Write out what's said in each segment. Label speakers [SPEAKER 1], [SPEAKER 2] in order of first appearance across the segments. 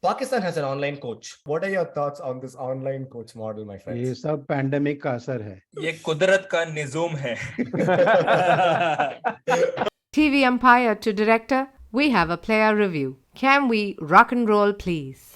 [SPEAKER 1] Pakistan has an online coach. What are your thoughts on this online coach model, my
[SPEAKER 2] ये
[SPEAKER 1] friends?
[SPEAKER 2] सब pandemic का असर है.
[SPEAKER 3] ये कुदरत का निज़ूम है.
[SPEAKER 4] TV umpire to director, we have a player review. Can we rock and roll, please?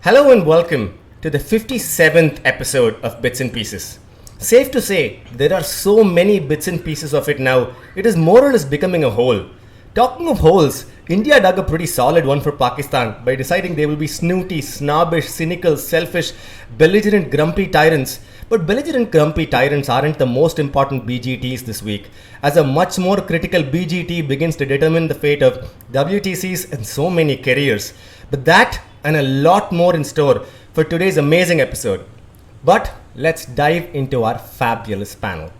[SPEAKER 1] Hello and welcome to the 57th episode of Bits and Pieces. Safe to say, there are so many bits and pieces of it now, it is more or less becoming a whole. Talking of holes, India dug a pretty solid one for Pakistan by deciding they will be snooty, snobbish, cynical, selfish, belligerent, grumpy tyrants. But belligerent, grumpy tyrants aren't the most important BGTs this week, as a much more critical BGT begins to determine the fate of WTCs and so many careers. But that and a lot more in store for today's amazing episode. But let's dive into our fabulous panel.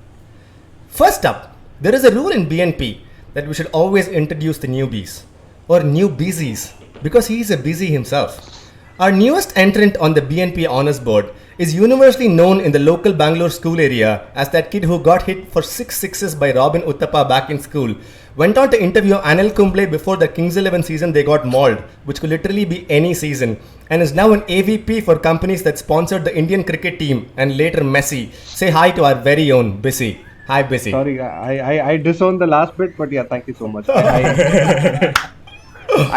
[SPEAKER 1] First up, there is a rule in BNP that we should always introduce the newbies or newbies because he is a busy himself. Our newest entrant on the BNP Honors Board is universally known in the local Bangalore school area as that kid who got hit for 6 sixes by Robin Uthappa back in school. Went on to interview Anil Kumble before the Kings 11 season they got mauled, which could literally be any season, and is now an AVP for companies that sponsored the Indian cricket team and later Messi. Say hi to our very own Bissy. Hi Bissy.
[SPEAKER 5] Sorry, I disowned the last bit, but yeah, thank you so much. I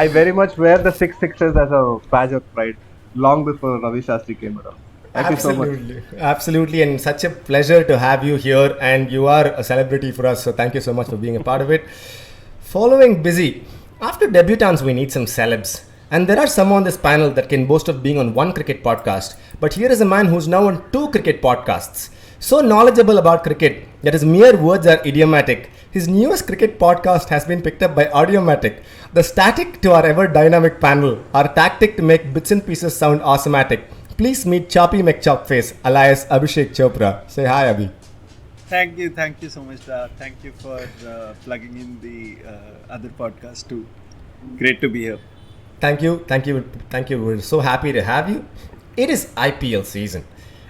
[SPEAKER 5] very much wear the 6 sixes as a badge of pride long before Ravi Shastri came around. Thank you so much.
[SPEAKER 1] Absolutely, and such a pleasure to have you here. And you are a celebrity for us, so thank you so much for being a part of it. Following Busy, after debutants, we need some celebs. And there are some on this panel that can boast of being on one cricket podcast. But here is a man who's now on 2 cricket podcasts. So knowledgeable about cricket that his mere words are idiomatic. His newest cricket podcast has been picked up by Audiomatic. The static to our ever dynamic panel, our tactic to make bits and pieces sound awesomematic. Please meet Choppy McChopface, alias Abhishek Chopra. Say hi, Abhi.
[SPEAKER 6] Thank you so much. Thank you for plugging in the other podcast too. Great to be here.
[SPEAKER 1] Thank you. We're so happy to have you. It is IPL season.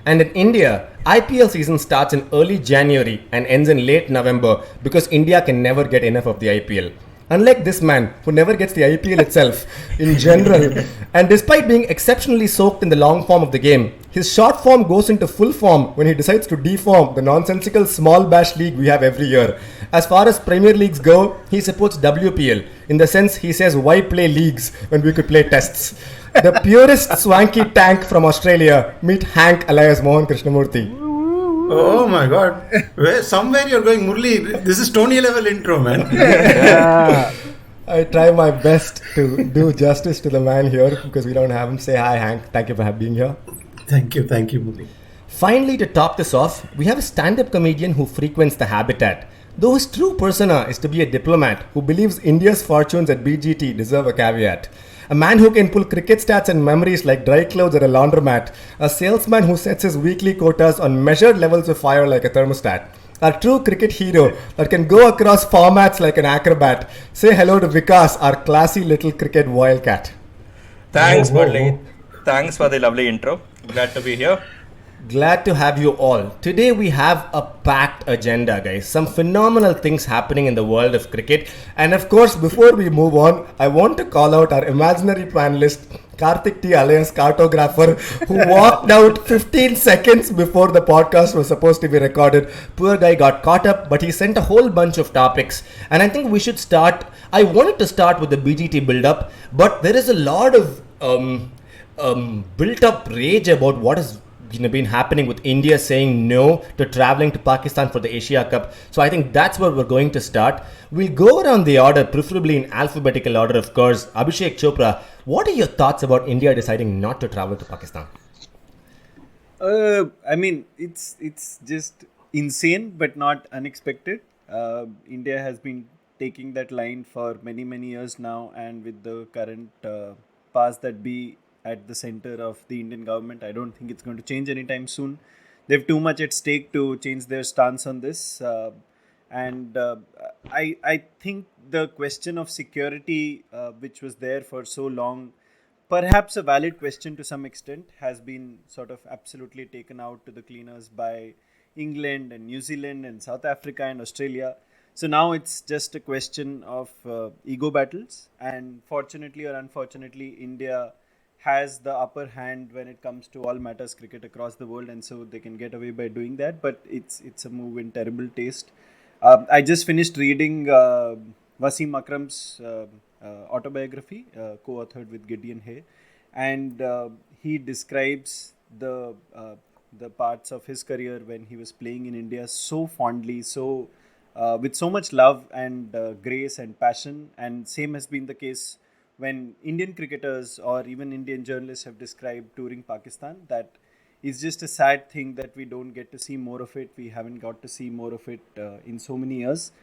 [SPEAKER 1] And in India, IPL season starts in early January and ends in late November because India can never get enough of the IPL. Unlike this man, who never gets the IPL itself in general, and despite being exceptionally soaked in the long form of the game, his short form goes into full form when he decides to deform the nonsensical small bash league we have every year. As far as Premier Leagues go, he supports WPL, in the sense he says why play leagues when we could play tests. The purest swanky tank from Australia, meet Hank alias Mohan Krishnamurthy.
[SPEAKER 7] Oh my god. Somewhere you're going, Murli. This is Tony level intro, man.
[SPEAKER 1] I try my best to do justice to the man here because we don't have him. Say hi, Hank. Thank you for being here.
[SPEAKER 7] Thank you, Murli.
[SPEAKER 1] Finally, to top this off, we have a stand-up comedian who frequents the habitat. Though his true persona is to be a diplomat who believes India's fortunes at BGT deserve a caveat. A man who can pull cricket stats and memories like dry clothes or a laundromat. A salesman who sets his weekly quotas on measured levels of fire like a thermostat. A true cricket hero that can go across formats like an acrobat. Say hello to Vikas, our classy little cricket wildcat.
[SPEAKER 3] Thanks, Murli. Thanks for the lovely intro. Glad to be here.
[SPEAKER 1] Glad to have you all. Today we have a packed agenda, guys. Some phenomenal things happening in the world of cricket. And of course, before we move on, I want to call out our imaginary panelist, Karthik T. alias Cartographer, who walked out 15 seconds before the podcast was supposed to be recorded. Poor guy got caught up, but he sent a whole bunch of topics. And I think we should start. I wanted to start with the BGT build-up, but there is a lot of built-up rage about what is been happening with India saying no to traveling to Pakistan for the Asia Cup. So I think that's where we're going to start. We'll go around the order, preferably in alphabetical order, of course. Abhishek Chopra, what are your thoughts about India deciding not to travel to Pakistan?
[SPEAKER 6] I mean, it's just insane, but not unexpected. India has been taking that line for many years now, and with the current pass that be at the center of the Indian government, I don't think it's going to change anytime soon. They have too much at stake to change their stance on this. I think the question of security, which was there for so long, perhaps a valid question to some extent, has been sort of absolutely taken out to the cleaners by England and New Zealand and South Africa and Australia. So now it's just a question of ego battles, and fortunately or unfortunately, India has the upper hand when it comes to all matters cricket across the world, and so they can get away by doing that. But it's a move in terrible taste. I just finished reading Wasim Akram's autobiography, co-authored with Gideon Hay, and he describes the parts of his career when he was playing in India so fondly, so with so much love and grace and passion. And same has been the case when Indian cricketers or even Indian journalists have described touring Pakistan. That is just a sad thing that we don't get to see more of it. We haven't got to see more of it in so many years.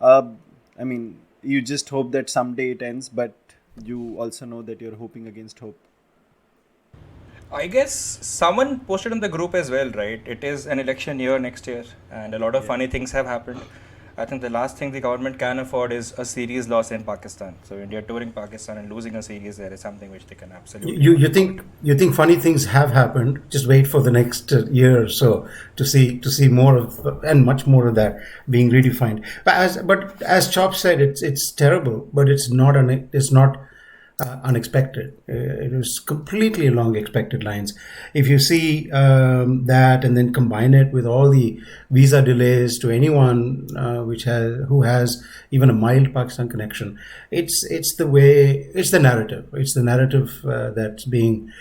[SPEAKER 6] Uh, I mean, you just hope that someday it ends, but you also know that you're hoping against hope.
[SPEAKER 3] I guess someone posted in the group as well, right? It is an election year next year, and a lot of funny things have happened. I think the last thing the government can afford is a series loss in Pakistan. So India touring Pakistan and losing a series there is something which they can absolutely.
[SPEAKER 7] You think funny things have happened? Just wait for the next year or so to see more of and much more of that being redefined. But as Chop said, it's terrible, but it's not unexpected. It was completely along expected lines. If you see that and then combine it with all the visa delays to anyone who has even a mild Pakistan connection, it's the narrative. It's the narrative that's being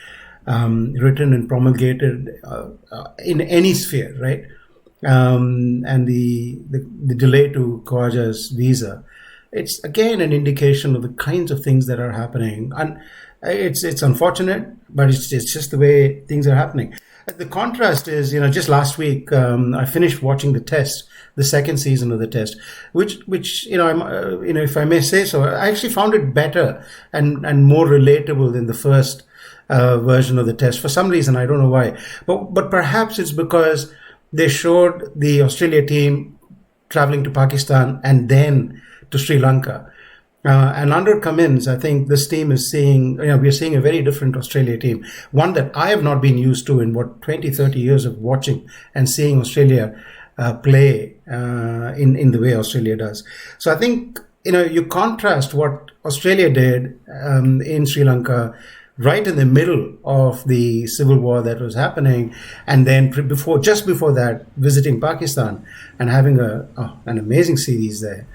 [SPEAKER 7] written and promulgated in any sphere, right? And the delay to Khawaja's visa, it's again an indication of the kinds of things that are happening, and it's unfortunate, but it's just the way things are happening. The contrast is, just last week I finished watching the second season of the Test, which if I may say so, I actually found it better and more relatable than the first version of the Test. For some reason, I don't know why, but perhaps it's because they showed the Australia team traveling to Pakistan and then to Sri Lanka. And under Cummins, I think this team is we're seeing a very different Australia team. One that I have not been used to in 20, 30 years of watching and seeing Australia play in the way Australia does. So I think, you contrast what Australia did in Sri Lanka right in the middle of the civil war that was happening, and then just before that, visiting Pakistan and having an amazing series there.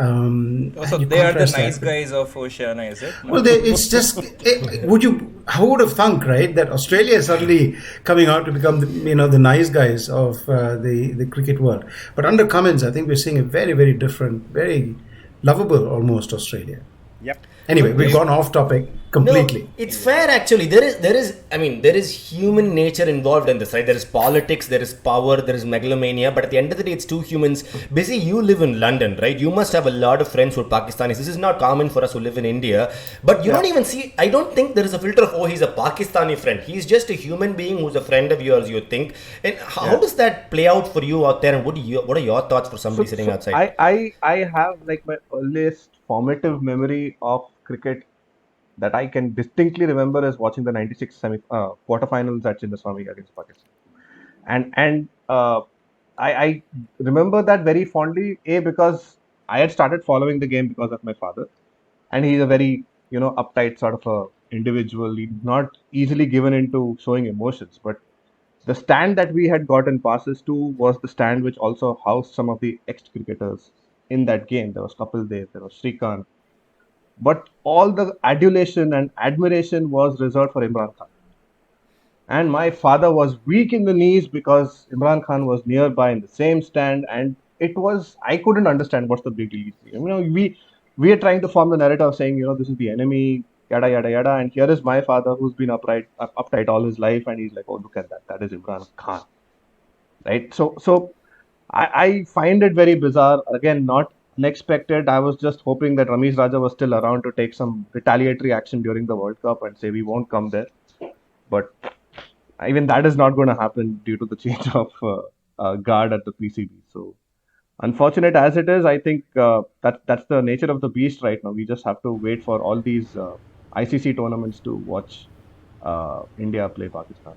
[SPEAKER 3] So they are the nice guys of Oceania, is it? No?
[SPEAKER 7] Well, it's just who would have thunk, right, that Australia is suddenly coming out to become the nice guys of the cricket world. But under Cummins, I think we're seeing a very, very different, very lovable almost Australia.
[SPEAKER 6] Yep.
[SPEAKER 7] Anyway, we've gone off topic completely.
[SPEAKER 1] No, it's fair actually. There is human nature involved in this, right? There is politics, there is power, there is megalomania, but at the end of the day, it's two humans. Basically, you live in London, right? You must have a lot of friends who are Pakistanis. This is not common for us who live in India, but you don't even see, I don't think there is a filter of, he's a Pakistani friend. He's just a human being who's a friend of yours, you think. And how does that play out for you out there, and what are your thoughts for somebody sitting outside?
[SPEAKER 5] I have like my earliest formative memory of cricket that I can distinctly remember is watching the '96 quarterfinals at Chinnaswamy against Pakistan, and I remember that very fondly. Because I had started following the game because of my father, and he's a very uptight sort of a individual. He's not easily given into showing emotions, but the stand that we had gotten passes to was the stand which also housed some of the ex-cricketers in that game. There was Kapil Dev, there was Srikanth, but all the adulation and admiration was reserved for Imran Khan. And my father was weak in the knees because Imran Khan was nearby in the same stand, and I couldn't understand what's the big deal. We are trying to form the narrative of saying, this is the enemy, yada yada yada, and here is my father who's been uptight all his life, and he's like, oh, look at that is Imran Khan, right? So I find it very bizarre. Again, not unexpected. I was just hoping that Ramesh Raja was still around to take some retaliatory action during the World Cup and say we won't come there. But even that is not going to happen due to the change of guard at the PCB. So unfortunate as it is, I think that's the nature of the beast right now. We just have to wait for all these ICC tournaments to watch India play Pakistan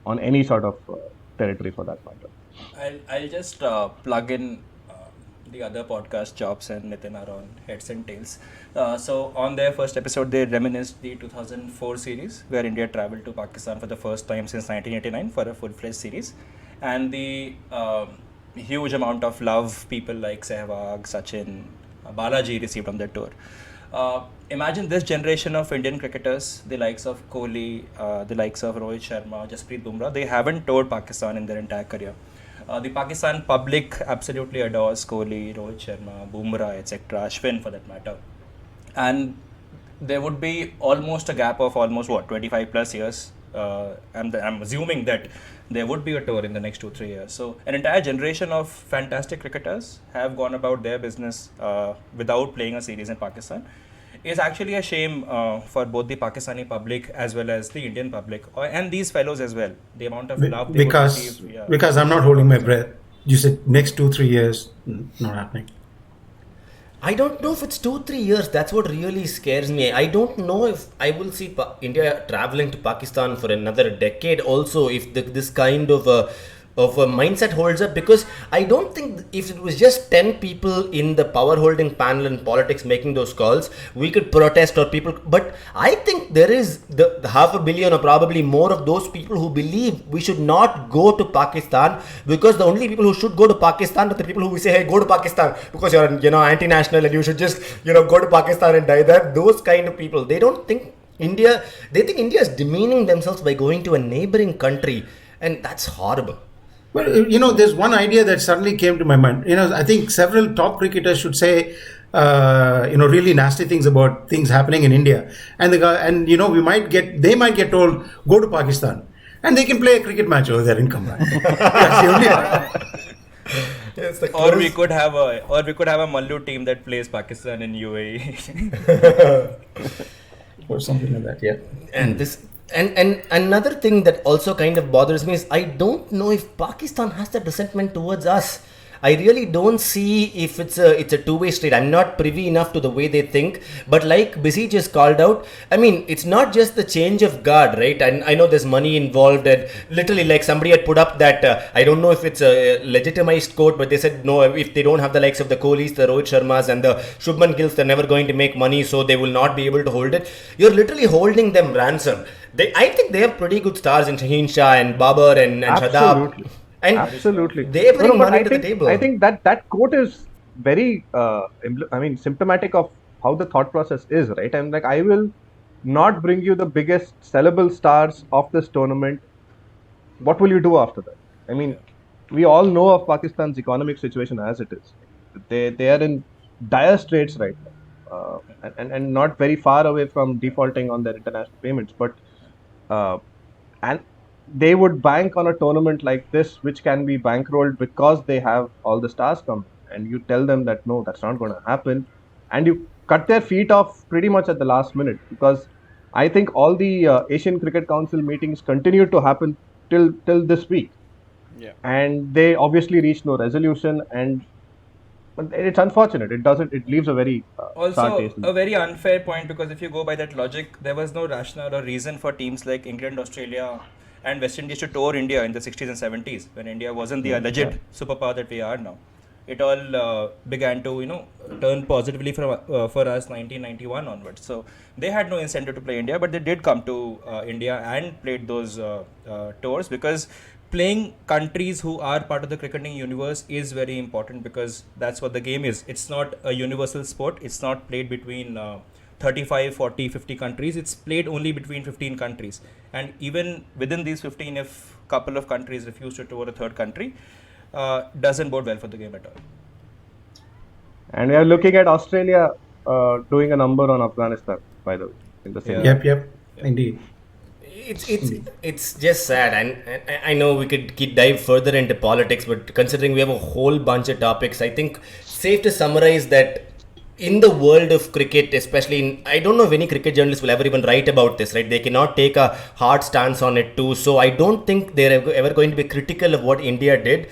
[SPEAKER 5] on any sort of territory for that matter.
[SPEAKER 3] I'll just plug in the other podcast, Chops and Nitin, are on Heads and Tails. So on their first episode, they reminisced the 2004 series where India traveled to Pakistan for the first time since 1989 for a full-fledged series, and the huge amount of love people like Sehwag, Sachin, Balaji received on that tour. Imagine this generation of Indian cricketers, the likes of Kohli, the likes of Rohit Sharma, Jasprit Bumrah, they haven't toured Pakistan in their entire career. The Pakistan public absolutely adores Kohli, Rohit Sharma, Bumrah, etc., Ashwin for that matter. And there would be almost a gap of almost 25 plus years. I'm assuming that there would be a tour in the next 2-3 years. So an entire generation of fantastic cricketers have gone about their business without playing a series in Pakistan. It's actually a shame for both the Pakistani public as well as the Indian public and these fellows as well. The amount of love they would receive. Yeah.
[SPEAKER 7] Because I'm not holding my breath. You said next 2-3 years, not happening.
[SPEAKER 1] I don't know if it's 2-3 years. That's what really scares me. I don't know if I will see India traveling to Pakistan for another decade. Also, if this kind of a mindset holds up, because I don't think if it was just 10 people in the power holding panel in politics making those calls, we could protest or people. But I think there is the 500 million or probably more of those people who believe we should not go to Pakistan, because the only people who should go to Pakistan are the people who we say, hey, go to Pakistan because you're anti-national and you should just go to Pakistan and die there. Those kind of people, they don't think India, they think India is demeaning themselves by going to a neighboring country, and that's horrible.
[SPEAKER 7] Well, there's one idea that suddenly came to my mind. I think several top cricketers should say, really nasty things about things happening in India, and they might get told, go to Pakistan, and they can play a cricket match over there and come back. That's the only.
[SPEAKER 1] Yes,
[SPEAKER 3] Or we could have a Mallu team that plays Pakistan in UAE.
[SPEAKER 7] Or something like that. Yeah.
[SPEAKER 1] And this. And another thing that also kind of bothers me is I don't know if Pakistan has that resentment towards us. I really don't see if it's a two-way street. I'm not privy enough to the way they think. But like Busy just called out, I mean, it's not just the change of guard, right? And I know there's money involved, and literally like somebody had put up that, I don't know if it's a legitimized quote, but they said, no, if they don't have the likes of the Kohlis, the Rohit Sharmas and the Shubman Gills, they're never going to make money, so they will not be able to hold it. You're literally holding them ransom. I think they have pretty good stars in Shaheen Shah and Babar and Shadab. And
[SPEAKER 5] absolutely,
[SPEAKER 1] they bring money to the table.
[SPEAKER 5] I think that quote is very, symptomatic of how the thought process is, right? And like, I will not bring you the biggest sellable stars of this tournament. What will you do after that? I mean, we all know of Pakistan's economic situation as it is. They are in dire straits right now, and not very far away from defaulting on their international payments. But and they would bank on a tournament like this, which can be bankrolled because they have all the stars come, and you tell them that no, that's not going to happen, and you cut their feet off pretty much at the last minute, because I think all the Asian Cricket Council meetings continue to happen till this week, and they obviously reach no resolution, and it's unfortunate. It leaves a very sour taste.
[SPEAKER 3] Also a very unfair point, because if you go by that logic, there was no rationale or reason for teams like England, Australia and West Indies to tour India in the 60s and 70s when India wasn't the alleged superpower that we are now. It all began to turn positively for us 1991 onwards. So they had no incentive to play India, but they did come to India and played those tours, because playing countries who are part of the cricketing universe is very important, because that's what the game is. It's not a universal sport. It's not played between 35, 40, 50 countries. It's played only between 15 countries. And even within these 15, if a couple of countries refuse to tour a third country, doesn't bode well for the game at all.
[SPEAKER 5] And we are looking at Australia doing a number on Afghanistan, by the way, in the same.
[SPEAKER 7] Yep, indeed.
[SPEAKER 1] It's just sad, and I know we could dive further into politics, but considering we have a whole bunch of topics, I think safe to summarize that in the world of cricket, especially I don't know if any cricket journalist will ever even write about this, right? They cannot take a hard stance on it too. So I don't think they're ever going to be critical of what India did.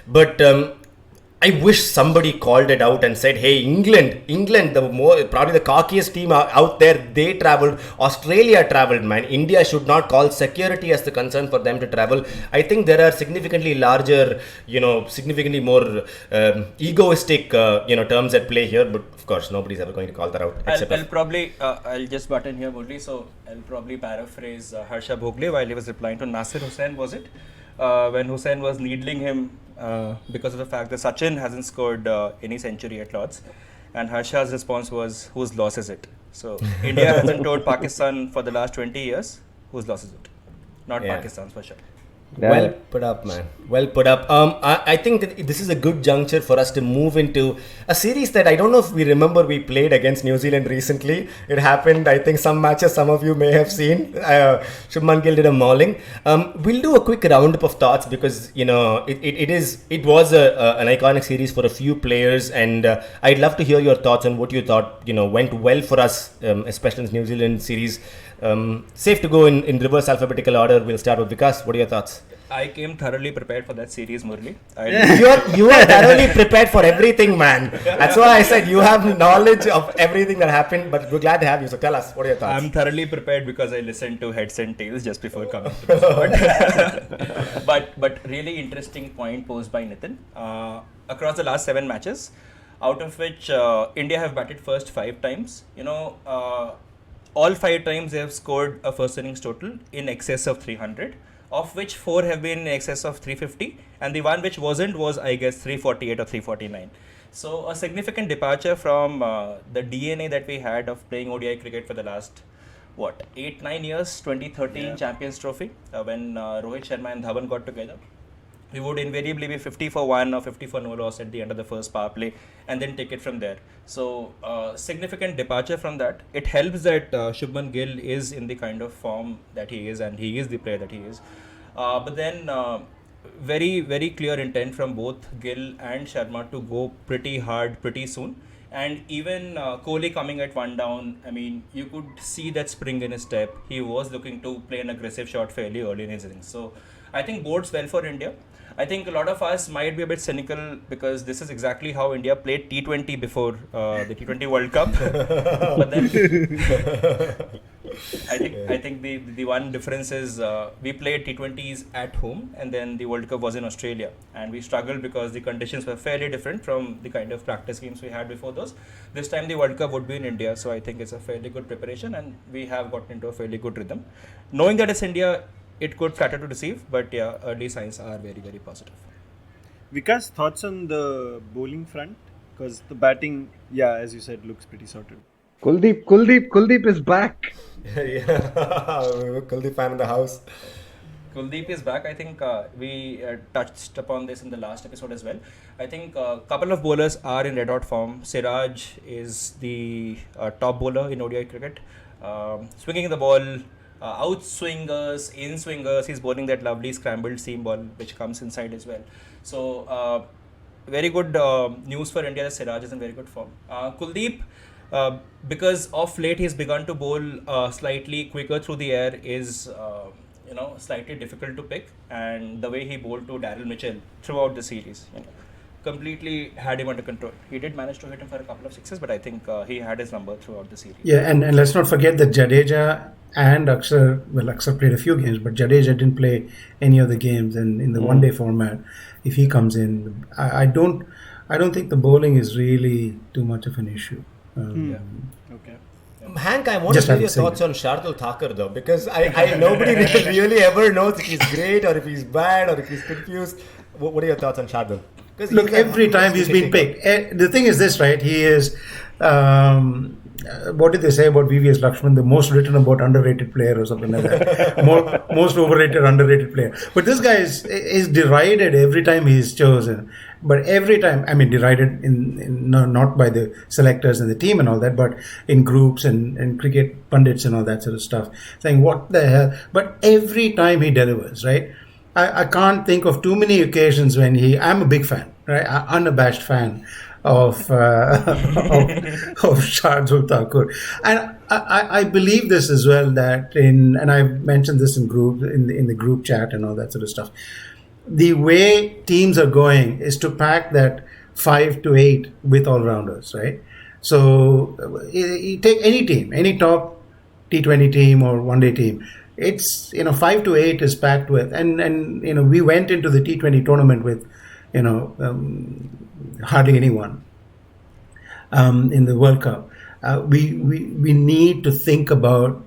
[SPEAKER 1] But I wish somebody called it out and said, "Hey, England, probably the cockiest team out there. They travelled. Australia travelled. Man, India should not call security as the concern for them to travel." I think there are significantly larger, significantly more egoistic, terms at play here. But of course, nobody's ever going to call that out.
[SPEAKER 3] I'll just butt in here, Murli. So I'll probably paraphrase Harsha Bhogle while he was replying to Nasir Hussain, was it? When Hussain was needling him because of the fact that Sachin hasn't scored any century at Lords, and Harsha's response was, "Whose loss is it?" So India hasn't told Pakistan for the last 20 years, whose loss is it? Not Pakistan's for sure.
[SPEAKER 5] Yeah.
[SPEAKER 1] Well put up, man. Well put up. I think that this is a good juncture for us to move into a series that I don't know if we remember we played against New Zealand recently. It happened, I think, some matches some of you may have seen. Shubman Gill did a mauling. We'll do a quick roundup of thoughts because, it was an iconic series for a few players, and I'd love to hear your thoughts on what you thought, went well for us, especially in the New Zealand series. Safe to go in reverse alphabetical order. We'll start with Vikas. What are your thoughts?
[SPEAKER 3] I came thoroughly prepared for that series, Murli.
[SPEAKER 1] You are thoroughly prepared for everything, man. That's why I said you have knowledge of everything that happened, but we're glad to have you. So tell us, what are your thoughts?
[SPEAKER 3] I'm thoroughly prepared because I listened to Heads and Tails just before coming to this spot. But really interesting point posed by Nitin. Across the last 7 matches, out of which India have batted first 5 times, all 5 times they have scored a first innings total in excess of 300, of which 4 have been in excess of 350, and the one which wasn't was, I guess, 348 or 349. So a significant departure from the DNA that we had of playing ODI cricket for the last 8-9 years. 2013 Champions Trophy, when Rohit Sharma and Dhawan got together. We would invariably be 50 for 1 or 50 for no loss at the end of the first power play, and then take it from there. So significant departure from that. It helps that Shubman Gill is in the kind of form that he is, and he is the player that he is. But then very, very clear intent from both Gill and Sharma to go pretty hard pretty soon. And even Kohli coming at 1 down, I mean, you could see that spring in his step. He was looking to play an aggressive shot fairly early in his innings. So I think bodes well for India. I think a lot of us might be a bit cynical because this is exactly how India played T20 before the T20 World Cup. But then I think the one difference is we played T20s at home, and then the World Cup was in Australia, and we struggled because the conditions were fairly different from the kind of practice games we had before those. This time the World Cup would be in India, so I think it's a fairly good preparation, and we have gotten into a fairly good rhythm. Knowing that it's India, it could flatter to deceive, but yeah, early signs are very, very positive.
[SPEAKER 6] Vikas, thoughts on the bowling front? Because the batting, as you said, looks pretty sorted.
[SPEAKER 5] Kuldeep is back.
[SPEAKER 1] Kuldeep fan in the house.
[SPEAKER 3] Kuldeep is back. I think we touched upon this in the last episode as well. I think a couple of bowlers are in red hot form. Siraj is the top bowler in ODI cricket. Swinging the ball, outswingers, in-swingers. He's bowling that lovely scrambled seam ball which comes inside as well. So very good news for India that Siraj is in very good form. Kuldeep, because of late he's begun to bowl slightly quicker through the air, is slightly difficult to pick, and the way he bowled to Daryl Mitchell throughout the series, completely had him under control. He did manage to hit him for a couple of sixes, but I think he had his number throughout the series.
[SPEAKER 7] Yeah, and let's not forget that Jadeja and Akshar played a few games, but Jadeja didn't play any of the games, and in the one-day format, if he comes in, I don't think the bowling is really too much of an issue.
[SPEAKER 6] Okay.
[SPEAKER 1] Hank, I want to hear your thoughts on Shardul Thakur though, because I nobody really ever knows if he's great or if he's bad or if he's confused. What are your thoughts on Shardul?
[SPEAKER 7] Look, every time he's been picked, the thing is this, right? He is, what did they say about VVS Lakshman? The most written about underrated player or something like that. most overrated, underrated player. But this guy is derided every time he's chosen. But every time, I mean, derided not by the selectors and the team and all that, but in groups and cricket pundits and all that sort of stuff, saying, what the hell? But every time he delivers, right? I can't think of too many occasions when I'm a big fan, right? Unabashed fan of Shardul Thakur. And I believe this as well, that and I've mentioned this in the group chat and all that sort of stuff. The way teams are going is to pack that 5 to 8 with all-rounders, right? So you take any team, any top T20 team or one-day team, it's 5 to 8 is packed with, and we went into the T20 tournament with hardly anyone in the World Cup. We need to think about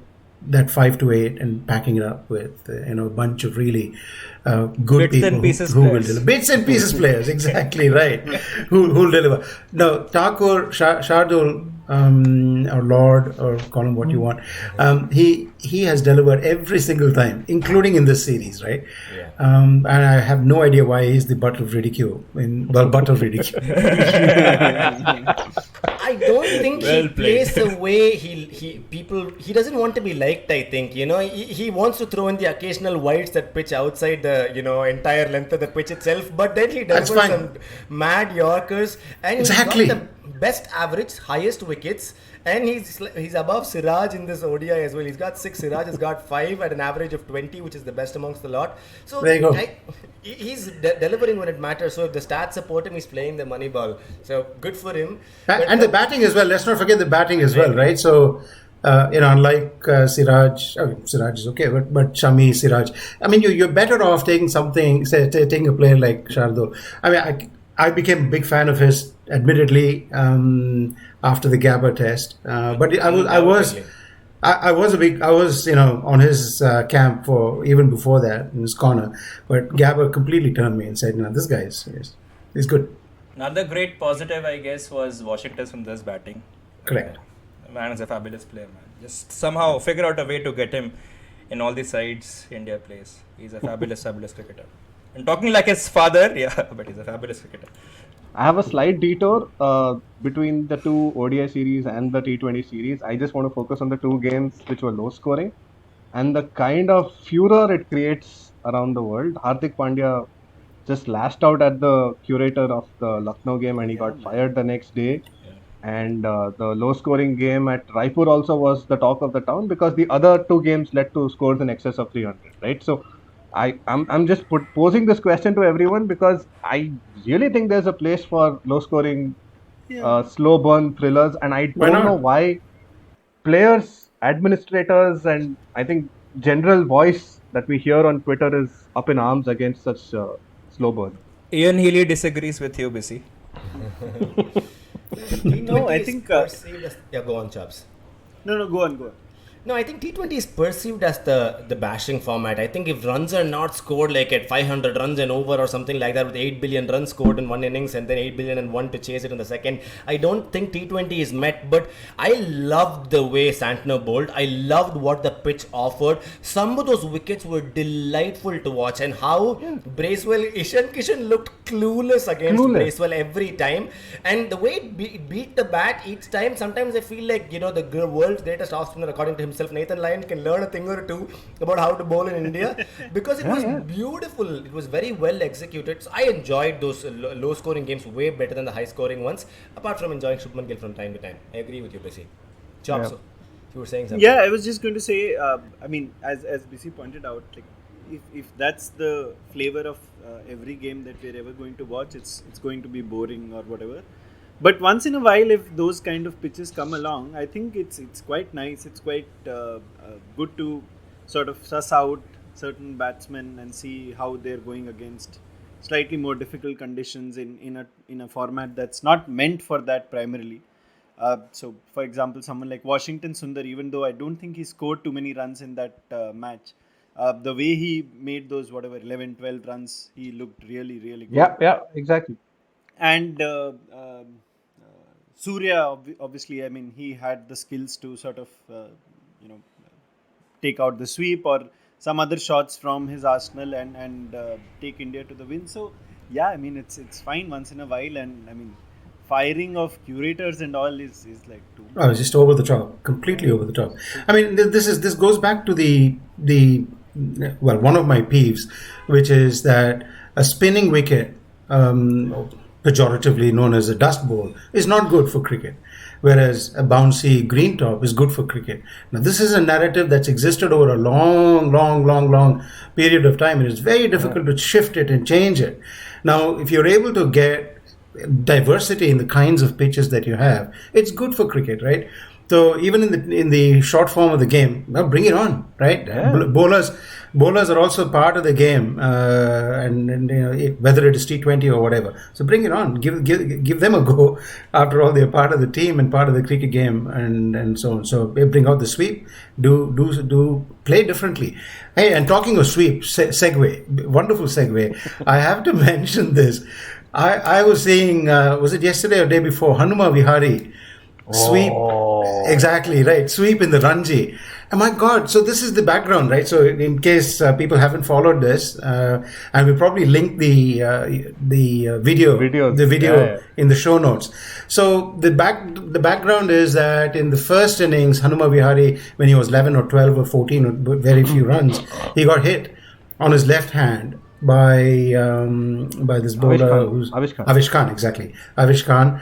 [SPEAKER 7] that 5 to 8 and packing it up with a bunch of really good
[SPEAKER 3] Bits and
[SPEAKER 7] people
[SPEAKER 3] pieces
[SPEAKER 7] who will
[SPEAKER 3] players.
[SPEAKER 7] deliver. Bits and pieces players, exactly right. Who'll deliver. Now Thakur Shardul, or Lord, or call him what you want, he has delivered every single time, including in this series, right?
[SPEAKER 1] Yeah.
[SPEAKER 7] And I have no idea why he's the butt of ridicule. Butt of ridicule.
[SPEAKER 1] I don't think
[SPEAKER 3] Well
[SPEAKER 1] he
[SPEAKER 3] played.
[SPEAKER 1] plays the way he doesn't want to be liked. I think he wants to throw in the occasional wides that pitch outside the entire length of the pitch itself, but then he
[SPEAKER 7] That's
[SPEAKER 1] delivers
[SPEAKER 7] fine.
[SPEAKER 1] some mad Yorkers, and
[SPEAKER 7] Exactly.
[SPEAKER 1] he's got the best average, highest wickets, and he's above Siraj in this ODI as well. He's got 6, Siraj has got 5 at an average of 20, which is the best amongst the lot. So
[SPEAKER 7] There you go.
[SPEAKER 1] he's delivering when it matters. So if the stats support him, he's playing the money ball. So good for him.
[SPEAKER 7] And the batting as well. Let's not forget the batting as well, right? So, unlike Siraj, Siraj is okay, but Shami, Siraj, I mean, you're better off taking taking a player like Shardul. I mean, I became a big fan of his, admittedly, after the Gabba test. But I was on his camp for even before that in his corner. But Gabba completely turned me and said, "No, this guy he's good."
[SPEAKER 3] Another great positive, I guess, was Washington from this batting.
[SPEAKER 7] Correct.
[SPEAKER 3] Man is a fabulous player, man. Just somehow figure out a way to get him in all the sides India plays. He's a fabulous, fabulous cricketer. And talking like his father, yeah, but he's a fabulous cricketer.
[SPEAKER 5] I have a slight detour between the two ODI series and the T20 series. I just want to focus on the two games which were low scoring and the kind of furor it creates around the world. Hardik Pandya just lashed out at the curator of the Lucknow game and he got fired the next day. And the low scoring game at Raipur also was the talk of the town because the other two games led to scores in excess of 300, right? So I'm just posing this question to everyone because I really think there's a place for low scoring, slow burn thrillers, and I
[SPEAKER 7] Why
[SPEAKER 5] don't
[SPEAKER 7] not?
[SPEAKER 5] know why players, administrators, and I think general voice that we hear on Twitter is up in arms against such slow burn.
[SPEAKER 3] Ian Healy disagrees with you, Bissy.
[SPEAKER 6] No, I
[SPEAKER 1] T20 is
[SPEAKER 6] think,
[SPEAKER 1] perceived as, go on, Chops.
[SPEAKER 6] No, go on.
[SPEAKER 1] No, I think T20 is perceived as the bashing format. I think if runs are not scored like at 500 runs and over or something like that with 8 billion runs scored in one innings and then 8 billion and one to chase it in the second, I don't think T20 is met. But I loved the way Santner bowled. I loved what the pitch offered. Some of those wickets were delightful to watch, and how Bracewell, Ishan Kishan looked clueless against Bracewell every time. And the way it beat the bat each time, sometimes I feel like, the world's greatest off spinner, according to himself, Nathan Lyon, can learn a thing or two about how to bowl in India because it was beautiful. It was very well executed. So I enjoyed those low scoring games way better than the high scoring ones, apart from enjoying Shubman Gill from time to time. I agree with you, Bissy. Chops, you were saying something.
[SPEAKER 6] Yeah, I was just going to say, I mean, as BC pointed out, like if that's the flavor of every game that we're ever going to watch, it's going to be boring or whatever. But once in a while, if those kind of pitches come along, I think it's quite nice. It's quite good to sort of suss out certain batsmen and see how they're going against slightly more difficult conditions in a format that's not meant for that primarily. So, for example, someone like Washington Sundar, even though I don't think he scored too many runs in that match, the way he made those 11, 12 runs, he looked really, really good.
[SPEAKER 5] Yeah, exactly.
[SPEAKER 6] And Surya, obviously, I mean, he had the skills to sort of, take out the sweep or some other shots from his arsenal and take India to the win. So, yeah, I mean, it's fine once in a while. And, I mean, firing of curators and all is like too much.
[SPEAKER 7] Oh, it's just over the top, completely over the top. I mean, this goes back to the one of my peeves, which is that a spinning wicket, pejoratively known as a dust bowl, is not good for cricket, whereas a bouncy green top is good for cricket. Now, this is a narrative that's existed over a long period of time, and it's very difficult to shift it and change it. Now, if you're able to get diversity in the kinds of pitches that you have, it's good for cricket, right? So even in the short form of the game, well, bring it on, right?
[SPEAKER 5] Yeah.
[SPEAKER 7] Bowlers are also part of the game, and you know, whether it is T20 or whatever. So bring it on, give them a go. After all, they're part of the team and part of the cricket game, and so on. So bring out the sweep, do play differently. Hey, and talking of sweep, segue, wonderful segue. I have to mention this. I was seeing, was it yesterday or day before, Hanuma Vihari sweep. Exactly, right. Sweep in the Ranji. Oh my God. So this is the background, right? So in case people haven't followed this, and we'll probably link the video,
[SPEAKER 5] Videos.
[SPEAKER 7] in the show notes. So the background is that in the first innings, Hanuma Vihari, when he was 11 or 12 or 14, or very few runs, he got hit on his left hand by this bowler who's Avish Khan, exactly. Avish Khan.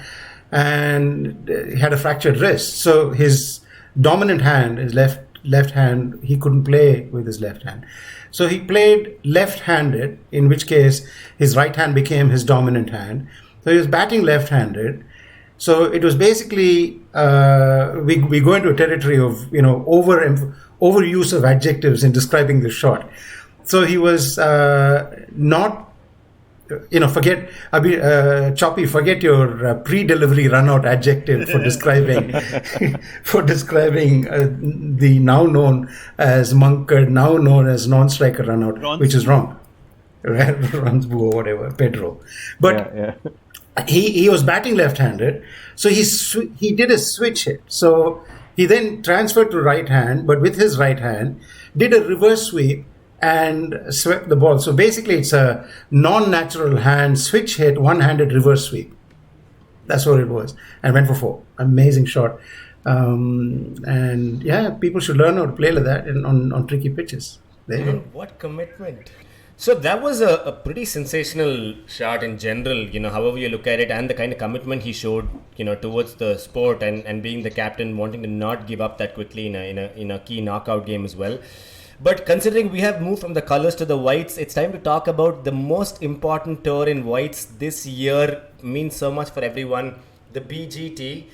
[SPEAKER 7] And he had a fractured wrist. So his dominant hand, his left hand, he couldn't play with his left hand. So he played left-handed, in which case his right hand became his dominant hand. So he was batting left-handed. So it was basically, we go into a territory of, you know, overuse of adjectives in describing the shot. So he was not, you know, Choppy, forget your pre-delivery run-out adjective for describing the now known as Monk, now known as non-striker run-out, which is wrong. Runs or whatever, Pedro. But he was batting left-handed, so he did a switch hit. So he then transferred to right hand, but with his right hand, did a reverse sweep and swept the ball. So basically it's a non-natural hand switch hit, one-handed reverse sweep. That's what it was. And went for 4. Amazing shot. And yeah, people should learn how to play like that on tricky pitches. There you go.
[SPEAKER 1] What commitment. So that was a pretty sensational shot in general, you know, however you look at it, and the kind of commitment he showed, you know, towards the sport, and being the captain, wanting to not give up that quickly in a key knockout game as well. But considering we have moved from the colors to the whites, it's time to talk about the most important tour in whites this year. Means so much for everyone. The BGT.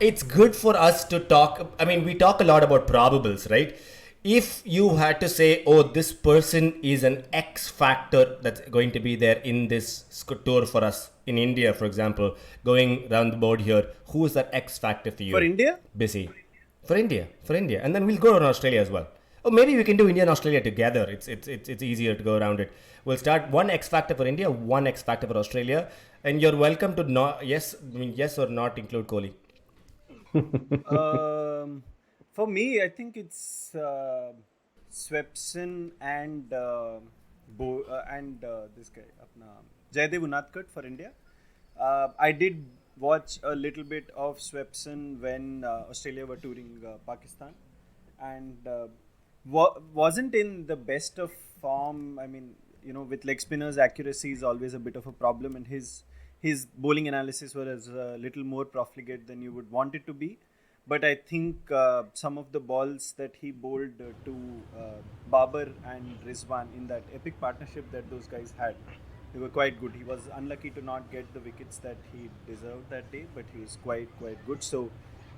[SPEAKER 1] It's good for us to talk. I mean, we talk a lot about probables, right? If you had to say, oh, this person is an X factor that's going to be there in this tour for us in India, for example, going around the board here, who is that X factor for you?
[SPEAKER 6] For India?
[SPEAKER 1] Busy. For India. And then we'll go on Australia as well. Or maybe we can do India and Australia together. It's easier to go around it. We'll start one X factor for India, one X factor for Australia, and you're welcome to yes or not include Kohli.
[SPEAKER 6] For me, I think it's Swepson and this guy, Jaydev Unadkat for India. I did watch a little bit of Swepson when Australia were touring Pakistan, and wasn't in the best of form. I mean, you know, with leg spinners, accuracy is always a bit of a problem, and his bowling analysis was a little more profligate than you would want it to be. But I think some of the balls that he bowled to Babar and Rizwan in that epic partnership that those guys had, they were quite good. He was unlucky to not get the wickets that he deserved that day, but he was quite good. So,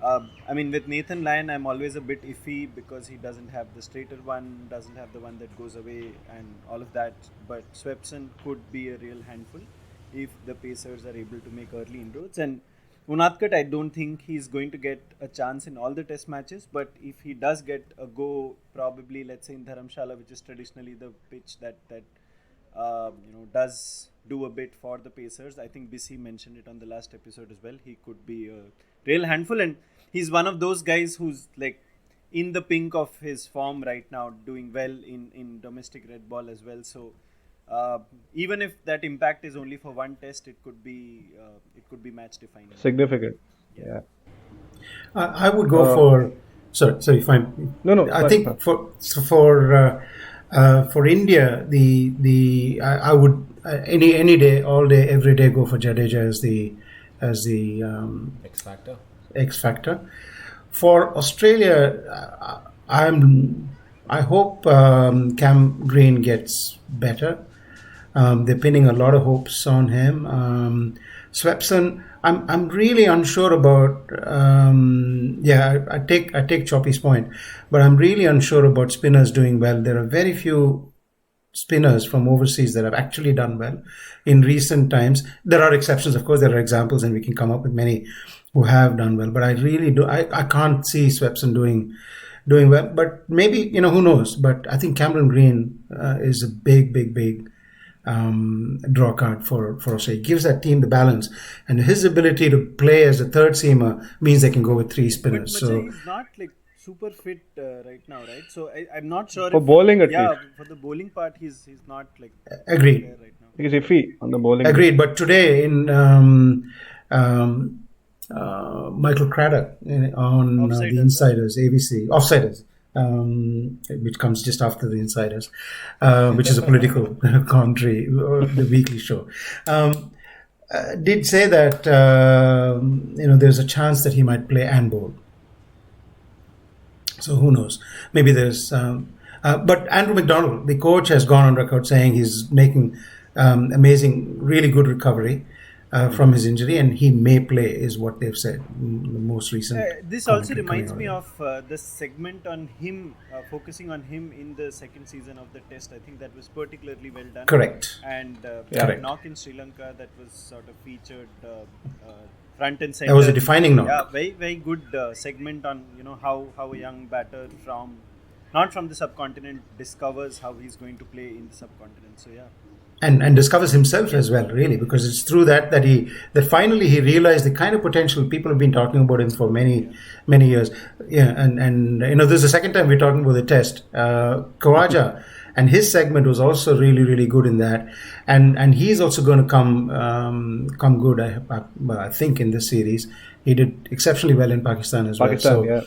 [SPEAKER 6] I mean, with Nathan Lyon, I'm always a bit iffy because he doesn't have the straighter one, doesn't have the one that goes away and all of that. But Swepson could be a real handful if the Pacers are able to make early inroads. And Unadkat, I don't think he's going to get a chance in all the test matches, but if he does get a go, probably let's say in Dharamshala, which is traditionally the pitch that does do a bit for the Pacers. I think BC mentioned it on the last episode as well. He could be a real handful, and he's one of those guys who's like in the pink of his form right now, doing well in domestic red ball as well. So even if that impact is only for one test, it could be match defining.
[SPEAKER 5] Significant. Yeah.
[SPEAKER 7] I would go for. Sorry, fine.
[SPEAKER 5] No.
[SPEAKER 7] I think for India, I would any day, all day, every day go for Jadeja as the
[SPEAKER 1] X factor.
[SPEAKER 7] For Australia, I'm I hope Cam Green gets better. They're pinning a lot of hopes on him. Swepson, I'm really unsure about. I take Choppy's point, but I'm really unsure about spinners doing well. There are very few spinners from overseas that have actually done well in recent times. There are exceptions, of course. There are examples, and we can come up with many who have done well. But I really do. I can't see Swepson doing well. But maybe, who knows? But I think Cameron Green is a big draw card for Australia. He gives that team the balance, and his ability to play as a third seamer means they can go with three spinners.
[SPEAKER 6] But
[SPEAKER 7] So
[SPEAKER 6] he's not like super fit right now, right? So I'm not sure
[SPEAKER 5] For bowling at
[SPEAKER 6] yeah,
[SPEAKER 5] least.
[SPEAKER 6] for the bowling part, he's not like
[SPEAKER 7] agreed.
[SPEAKER 6] there right now.
[SPEAKER 5] He's iffy on the bowling.
[SPEAKER 7] Agreed. But today in Michael Craddock on the
[SPEAKER 6] Offsiders.
[SPEAKER 7] Insiders, ABC, Offsiders, which comes just after the Insiders, which is a political commentary, the weekly show, did say that there's a chance that he might play and bowl. So who knows? Maybe there's. But Andrew McDonald, the coach, has gone on record saying he's making amazing, really good recovery from his injury, and he may play, is what they've said. The most recent.
[SPEAKER 6] This also
[SPEAKER 7] commentary
[SPEAKER 6] reminds
[SPEAKER 7] coming
[SPEAKER 6] me
[SPEAKER 7] out.
[SPEAKER 6] of the segment on him, focusing on him in the second season of the Test. I think that was particularly well done.
[SPEAKER 7] Correct.
[SPEAKER 6] And
[SPEAKER 7] Correct.
[SPEAKER 6] knock in Sri Lanka, that was sort of featured front and center.
[SPEAKER 7] That was a defining knock.
[SPEAKER 6] Yeah, very good segment on how a young batter not from the subcontinent discovers how he's going to play in the subcontinent. So yeah.
[SPEAKER 7] And discovers himself as well, really, because it's through that finally he realized the kind of potential. People have been talking about him for many years. Yeah, and this is the second time we're talking about the Test. Khawaja and his segment was also really good in that, and he's also going to come good. I think in this series he did exceptionally well in Pakistan as well. So,
[SPEAKER 5] yeah.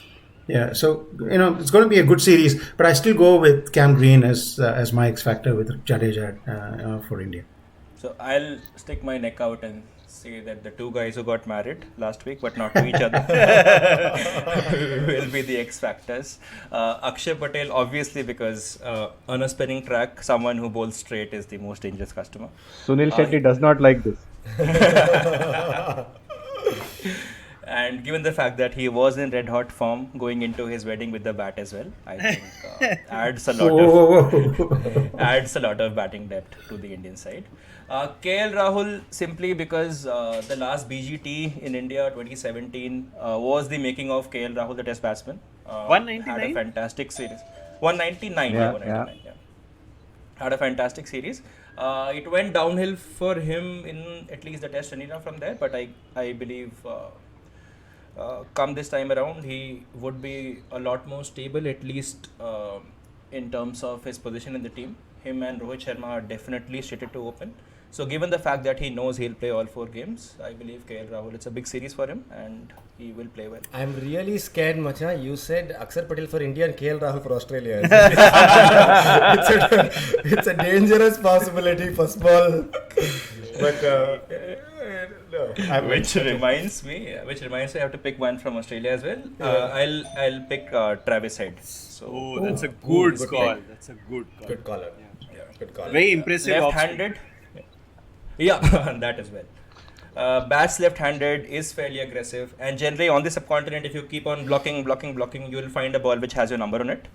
[SPEAKER 7] yeah, so it's going to be a good series, but I still go with Cam Green as my X factor with Jadeja for India.
[SPEAKER 3] So I'll stick my neck out and say that the two guys who got married last week, but not to each other, will be the X factors. Akshay Patel, obviously, because on a spinning track, someone who bowls straight is the most dangerous customer.
[SPEAKER 5] Sunil Shetty does not like this.
[SPEAKER 3] And given the fact that he was in red hot form going into his wedding with the bat as well, I think adds a lot of batting depth to the Indian side. KL Rahul, simply because the last BGT in India 2017 was the making of KL Rahul, the Test batsman.
[SPEAKER 6] 199?
[SPEAKER 3] Had a fantastic series. 199,
[SPEAKER 5] Yeah,
[SPEAKER 3] 199, yeah. Had a fantastic series. It went downhill for him in at least the Test arena from there, but I believe come this time around, he would be a lot more stable, at least in terms of his position in the team. Him and Rohit Sharma are definitely slated to open. So given the fact that he knows he'll play all 4 games, I believe KL Rahul, it's a big series for him and he will play well.
[SPEAKER 1] I'm really scared, Macha. You said Akshar Patel for India and KL Rahul for Australia. It's a dangerous possibility, first of all. But no.
[SPEAKER 3] Which reminds me, I have to pick one from Australia as well. I'll pick Travis Head. So
[SPEAKER 6] that's a good call.
[SPEAKER 3] pick.
[SPEAKER 6] That's a good call.
[SPEAKER 1] Good caller. Yeah, good caller.
[SPEAKER 6] Very impressive.
[SPEAKER 3] Left-handed. Yeah, that as well. Bats left-handed, is fairly aggressive, and generally on the subcontinent, if you keep on blocking, you will find a ball which has your number on it.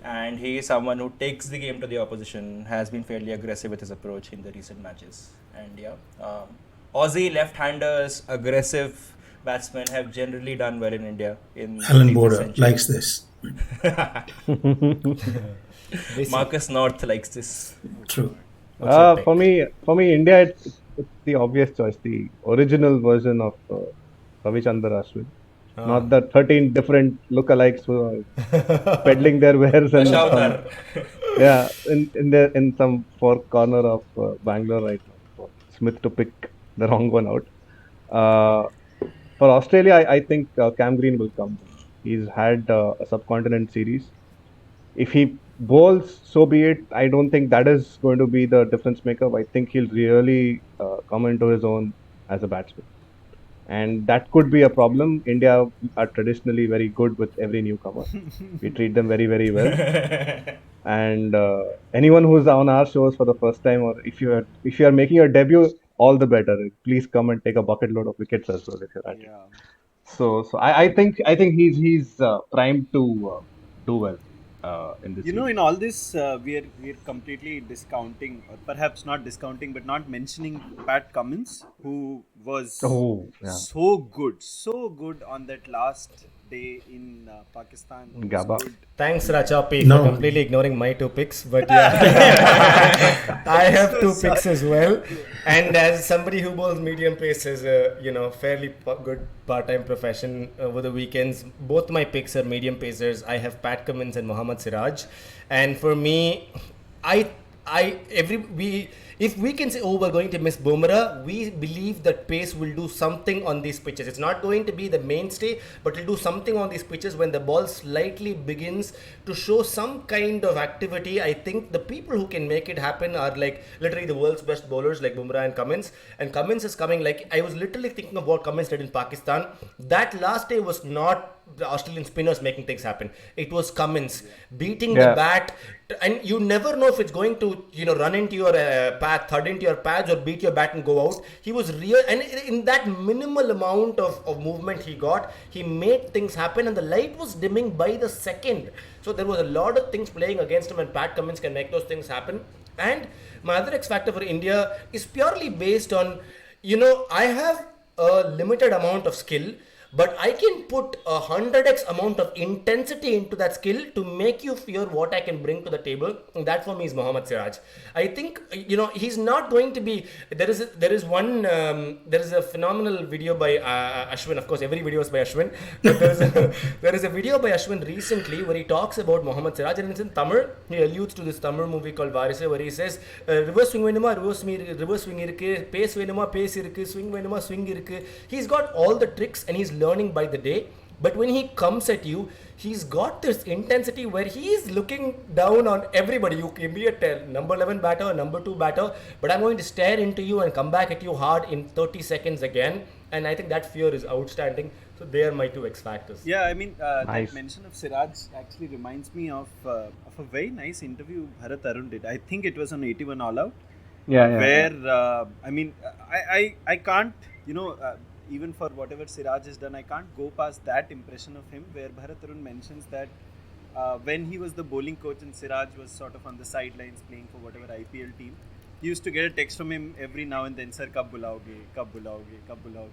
[SPEAKER 3] And he is someone who takes the game to the opposition, has been fairly aggressive with his approach in the recent matches. And yeah, Aussie left-handers, aggressive batsmen have generally done well in India.
[SPEAKER 7] Alan Border likes this.
[SPEAKER 3] Marcus North likes this.
[SPEAKER 7] True.
[SPEAKER 5] For me, India, it's the obvious choice, the original version of Ravichandra Ashwin. Not the 13 different lookalikes who are peddling their wares and in some four corner of Bangalore right now for Smith to pick the wrong one out. For Australia, I think Cam Green will come. He's had a subcontinent series. If he bowls, so be it. I don't think that is going to be the difference maker. I think he'll really come into his own as a batsman. and that could be a problem. India are traditionally very good with every newcomer. We treat them very, very well. And anyone who's on our shows for the first time, or if you are making your debut, all the better. Please come and take a bucket load of wickets as well if you're at it.
[SPEAKER 6] Yeah.
[SPEAKER 5] So I think he's primed to do well in this
[SPEAKER 6] You know,
[SPEAKER 5] series.
[SPEAKER 6] in all this, we're completely discounting, or perhaps not discounting, but not mentioning Pat Cummins, who was
[SPEAKER 5] Oh, yeah.
[SPEAKER 6] so good on that last day in Pakistan. He was
[SPEAKER 5] Gaba.
[SPEAKER 6] good.
[SPEAKER 1] Thanks, Rachapi,
[SPEAKER 7] No.
[SPEAKER 1] for completely ignoring my two picks. But yeah, I have two picks as well. And as somebody who bowls medium pace is a fairly good part-time profession over the weekends, both my picks are medium pacers. I have Pat Cummins and Mohammad Siraj. And for me, I if we can say, oh, we're going to miss Bumrah, we believe that pace will do something on these pitches. It's not going to be the mainstay, but it'll do something on these pitches when the ball slightly begins to show some kind of activity. I think the people who can make it happen are like literally the world's best bowlers like Bumrah and Cummins. And Cummins is coming, like I was literally thinking of what Cummins did in Pakistan. That last day was not the Australian spinners making things happen. It was Cummins beating the bat, and you never know if it's going to run into your path, thud into your pads, or beat your bat and go out. He was real, and in that minimal amount of movement he made things happen, and the light was dimming by the second. So there was a lot of things playing against him, and Pat Cummins can make those things happen. And my other X factor for India is purely based on, I have a limited amount of skill, but I can put 100x amount of intensity into that skill to make you fear what I can bring to the table. And that for me is Mohammad Siraj. I think he's not going to be. There is a phenomenal video by Ashwin. Of course, every video is by Ashwin. But there is a video by Ashwin recently where he talks about Mohammad Siraj, and it's in Tamil. He alludes to this Tamil movie called Varise, where he says reverse swing venuma, reverse swing irukku, pace venuma, pace irukku, swing venuma, swing irukku. He's got all the tricks and he's learning by the day. But when he comes at you, he's got this intensity where he's looking down on everybody. You can be a number 11 batter or number 2 batter, but I'm going to stare into you and come back at you hard in 30 seconds again. And I think that fear is outstanding. So they are my two X factors.
[SPEAKER 6] Yeah, I mean,
[SPEAKER 5] Nice.
[SPEAKER 6] that mention of Siraj actually reminds me of a very nice interview Bharat Arun did. I think it was on 81 All Out.
[SPEAKER 5] Yeah.
[SPEAKER 6] Where I mean, I can't, even for whatever Siraj has done, I can't go past that impression of him where Bharat Arun mentions that when he was the bowling coach and Siraj was sort of on the sidelines playing for whatever IPL team, he used to get a text from him every now and then, sir, kab bulaoge, kab bulaoge, kab bulaoge.